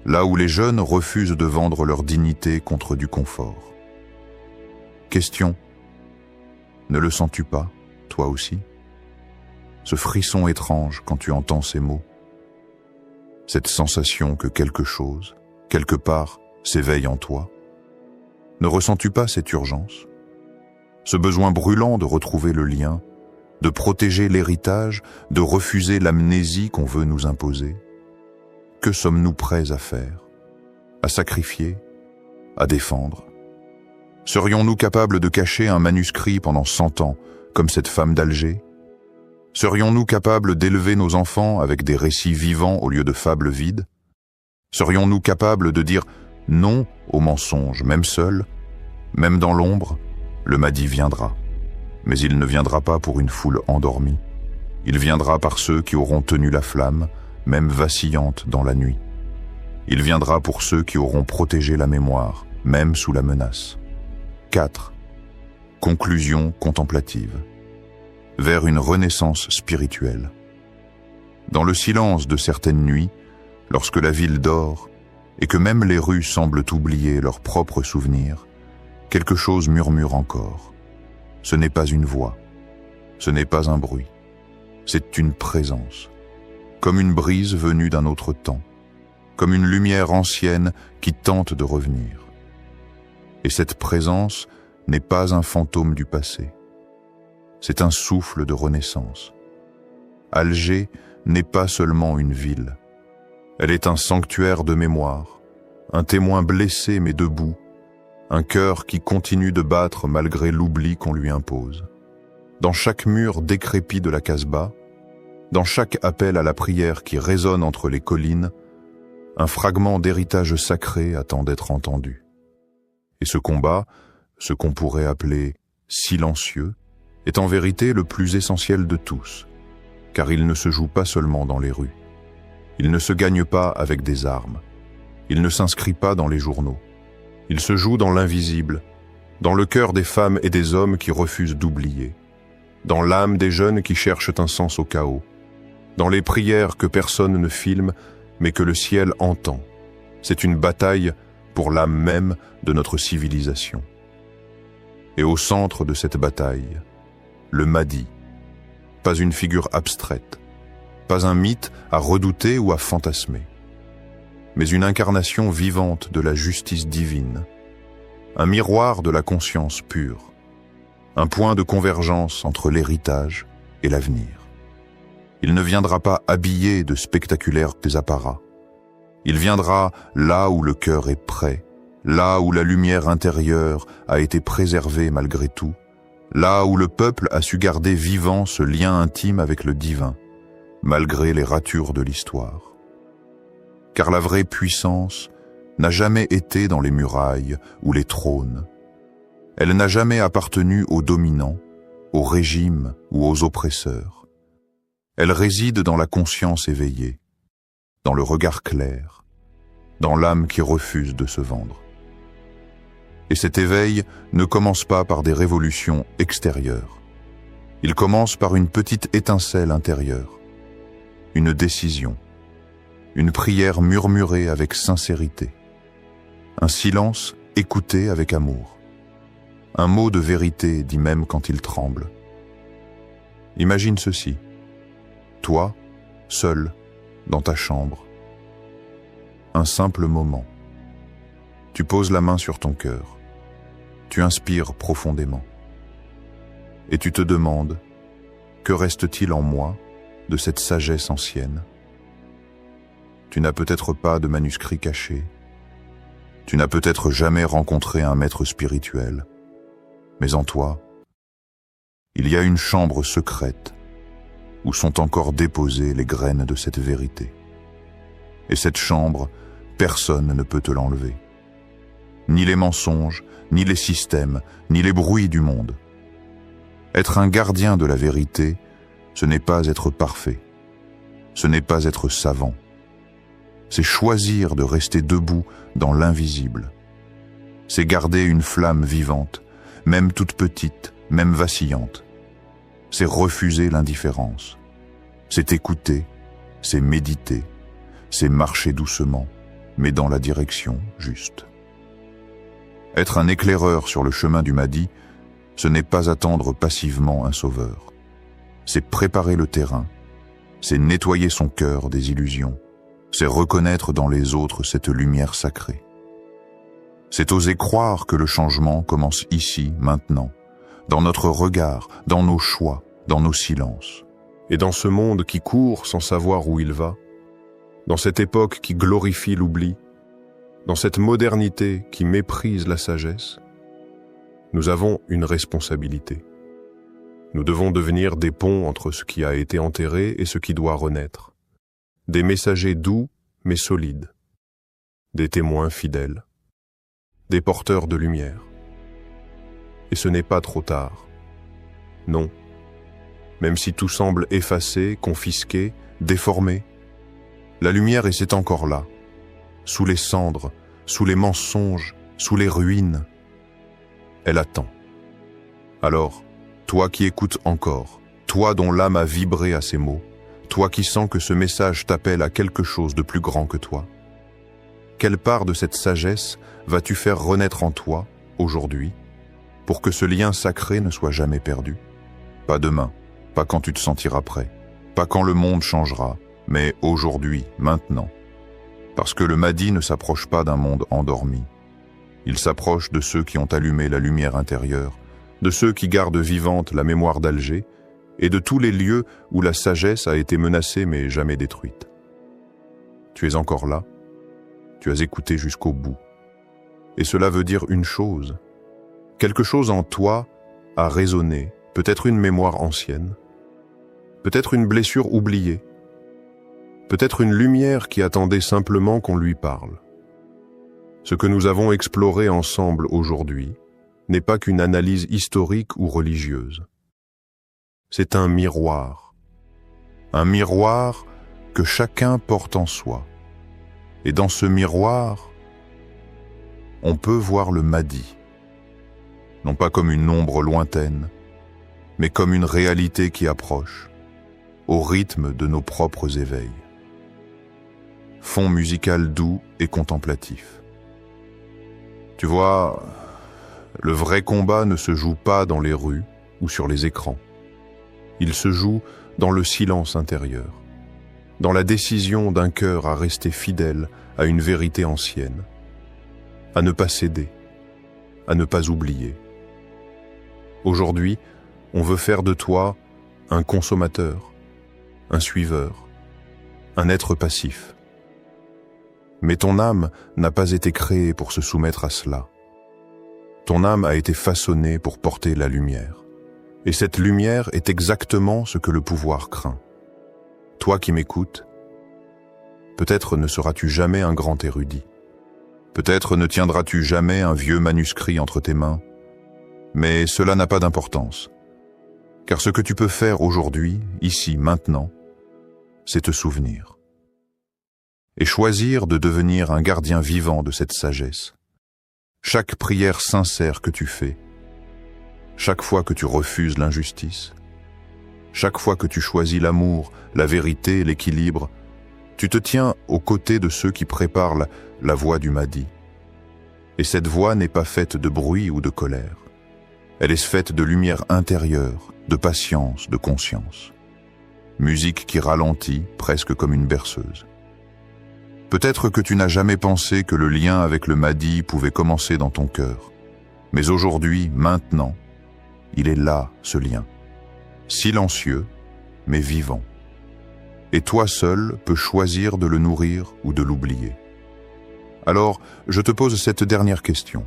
là où les jeunes refusent de vendre leur dignité contre du confort. Question, ne le sens-tu pas, toi aussi? Ce frisson étrange quand tu entends ces mots, cette sensation que quelque chose, quelque part, s'éveille en toi. Ne ressens-tu pas cette urgence? Ce besoin brûlant de retrouver le lien, de protéger l'héritage, de refuser l'amnésie qu'on veut nous imposer? Que sommes-nous prêts à faire? À sacrifier? À défendre? Serions-nous capables de cacher un manuscrit pendant 100 ans, comme cette femme d'Alger? Serions-nous capables d'élever nos enfants avec des récits vivants au lieu de fables vides? Serions-nous capables de dire non au mensonge, même seul, même dans l'ombre? Le Mahdi viendra, mais il ne viendra pas pour une foule endormie. Il viendra par ceux qui auront tenu la flamme, même vacillante dans la nuit. Il viendra pour ceux qui auront protégé la mémoire, même sous la menace. 4. Conclusion contemplative. Vers une renaissance spirituelle. Dans le silence de certaines nuits, lorsque la ville dort et que même les rues semblent oublier leurs propres souvenirs, quelque chose murmure encore. Ce n'est pas une voix, ce n'est pas un bruit, c'est une présence, comme une brise venue d'un autre temps, comme une lumière ancienne qui tente de revenir. Et cette présence n'est pas un fantôme du passé, c'est un souffle de renaissance. Alger n'est pas seulement une ville, elle est un sanctuaire de mémoire, un témoin blessé mais debout, un cœur qui continue de battre malgré l'oubli qu'on lui impose. Dans chaque mur décrépit de la Casbah, dans chaque appel à la prière qui résonne entre les collines, un fragment d'héritage sacré attend d'être entendu. Et ce combat, ce qu'on pourrait appeler silencieux, est en vérité le plus essentiel de tous, car il ne se joue pas seulement dans les rues. Il ne se gagne pas avec des armes. Il ne s'inscrit pas dans les journaux. Il se joue dans l'invisible, dans le cœur des femmes et des hommes qui refusent d'oublier, dans l'âme des jeunes qui cherchent un sens au chaos, dans les prières que personne ne filme, mais que le ciel entend. C'est une bataille pour l'âme même de notre civilisation. Et au centre de cette bataille, le Mahdi, pas une figure abstraite, pas un mythe à redouter ou à fantasmer, mais une incarnation vivante de la justice divine, un miroir de la conscience pure, un point de convergence entre l'héritage et l'avenir. Il ne viendra pas habillé de spectaculaires apparats. Il viendra là où le cœur est prêt, là où la lumière intérieure a été préservée malgré tout, là où le peuple a su garder vivant ce lien intime avec le divin, malgré les ratures de l'histoire. Car la vraie puissance n'a jamais été dans les murailles ou les trônes. Elle n'a jamais appartenu aux dominants, aux régimes ou aux oppresseurs. Elle réside dans la conscience éveillée, dans le regard clair, dans l'âme qui refuse de se vendre. Et cet éveil ne commence pas par des révolutions extérieures. Il commence par une petite étincelle intérieure, une décision, une prière murmurée avec sincérité, un silence écouté avec amour, un mot de vérité dit même quand il tremble. Imagine ceci, toi, seul, dans ta chambre, un simple moment. Tu poses la main sur ton cœur, tu inspires profondément, et tu te demandes, que reste-t-il en moi de cette sagesse ancienne ? Tu n'as peut-être pas de manuscrit caché. Tu n'as peut-être jamais rencontré un maître spirituel. Mais en toi, il y a une chambre secrète où sont encore déposées les graines de cette vérité. Et cette chambre, personne ne peut te l'enlever. Ni les mensonges, ni les systèmes, ni les bruits du monde. Être un gardien de la vérité, ce n'est pas être parfait. Ce n'est pas être savant. C'est choisir de rester debout dans l'invisible. C'est garder une flamme vivante, même toute petite, même vacillante. C'est refuser l'indifférence. C'est écouter, c'est méditer, c'est marcher doucement, mais dans la direction juste. Être un éclaireur sur le chemin du Mahdi, ce n'est pas attendre passivement un sauveur. C'est préparer le terrain, c'est nettoyer son cœur des illusions, c'est reconnaître dans les autres cette lumière sacrée. C'est oser croire que le changement commence ici, maintenant, dans notre regard, dans nos choix, dans nos silences. Et dans ce monde qui court sans savoir où il va, dans cette époque qui glorifie l'oubli, dans cette modernité qui méprise la sagesse, nous avons une responsabilité. Nous devons devenir des ponts entre ce qui a été enterré et ce qui doit renaître. Des messagers doux mais solides, des témoins fidèles, des porteurs de lumière. Et ce n'est pas trop tard. Non. Même si tout semble effacé, confisqué, déformé, la lumière est encore là, sous les cendres, sous les mensonges, sous les ruines. elle attend. Alors, toi qui écoutes encore, toi dont l'âme a vibré à ces mots, toi qui sens que ce message t'appelle à quelque chose de plus grand que toi, quelle part de cette sagesse vas-tu faire renaître en toi, aujourd'hui, pour que ce lien sacré ne soit jamais perdu? Pas demain, pas quand tu te sentiras prêt, pas quand le monde changera, mais aujourd'hui, maintenant. Parce que le Mahdi ne s'approche pas d'un monde endormi. Il s'approche de ceux qui ont allumé la lumière intérieure, de ceux qui gardent vivante la mémoire d'Alger, et de tous les lieux où la sagesse a été menacée mais jamais détruite. Tu es encore là, tu as écouté jusqu'au bout. Et cela veut dire une chose. Quelque chose en toi a résonné, peut-être une mémoire ancienne, peut-être une blessure oubliée, peut-être une lumière qui attendait simplement qu'on lui parle. Ce que nous avons exploré ensemble aujourd'hui n'est pas qu'une analyse historique ou religieuse. C'est un miroir que chacun porte en soi. Et dans ce miroir, on peut voir le Mahdi, non pas comme une ombre lointaine, mais comme une réalité qui approche, au rythme de nos propres éveils. Fond musical doux et contemplatif. Tu vois, le vrai combat ne se joue pas dans les rues ou sur les écrans. Il se joue dans le silence intérieur, dans la décision d'un cœur à rester fidèle à une vérité ancienne, à ne pas céder, à ne pas oublier. Aujourd'hui, on veut faire de toi un consommateur, un suiveur, un être passif. Mais ton âme n'a pas été créée pour se soumettre à cela. Ton âme a été façonnée pour porter la lumière. Et cette lumière est exactement ce que le pouvoir craint. Toi qui m'écoutes, peut-être ne seras-tu jamais un grand érudit. Peut-être ne tiendras-tu jamais un vieux manuscrit entre tes mains. Mais cela n'a pas d'importance. Car ce que tu peux faire aujourd'hui, ici, maintenant, c'est te souvenir. Et choisir de devenir un gardien vivant de cette sagesse. Chaque prière sincère que tu fais, chaque fois que tu refuses l'injustice, chaque fois que tu choisis l'amour, la vérité, l'équilibre, tu te tiens aux côtés de ceux qui préparent la voie du Mahdi. Et cette voie n'est pas faite de bruit ou de colère. Elle est faite de lumière intérieure, de patience, de conscience. Musique qui ralentit, presque comme une berceuse. Peut-être que tu n'as jamais pensé que le lien avec le Mahdi pouvait commencer dans ton cœur. Mais aujourd'hui, maintenant, il est là, ce lien. Silencieux, mais vivant. Et toi seul peux choisir de le nourrir ou de l'oublier. Alors, je te pose cette dernière question.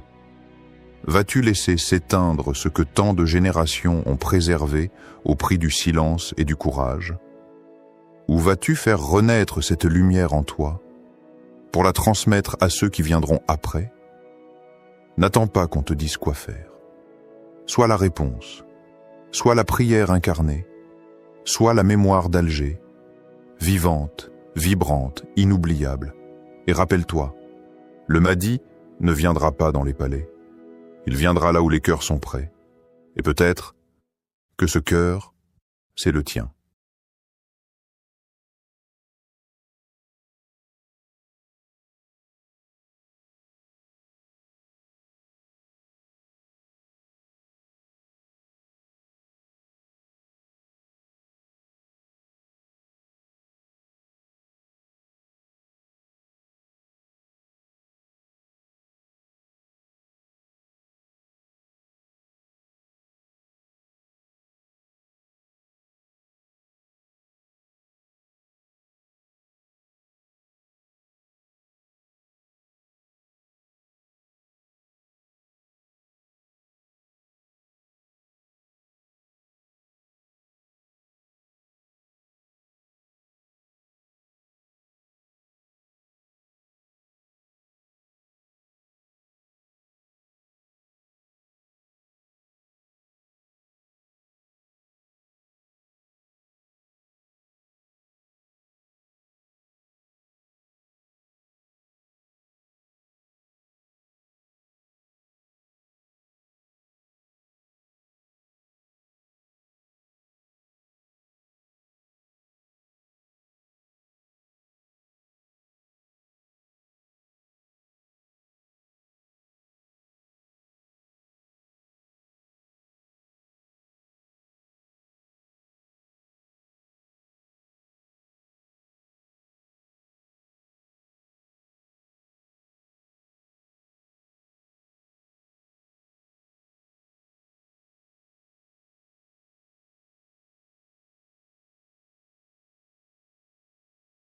Vas-tu laisser s'éteindre ce que tant de générations ont préservé au prix du silence et du courage? Ou vas-tu faire renaître cette lumière en toi pour la transmettre à ceux qui viendront après? N'attends pas qu'on te dise quoi faire. Sois la réponse, soit la prière incarnée, soit la mémoire d'Alger, vivante, vibrante, inoubliable. Et rappelle-toi, le Mahdi ne viendra pas dans les palais. Il viendra là où les cœurs sont prêts. Et peut-être que ce cœur, c'est le tien.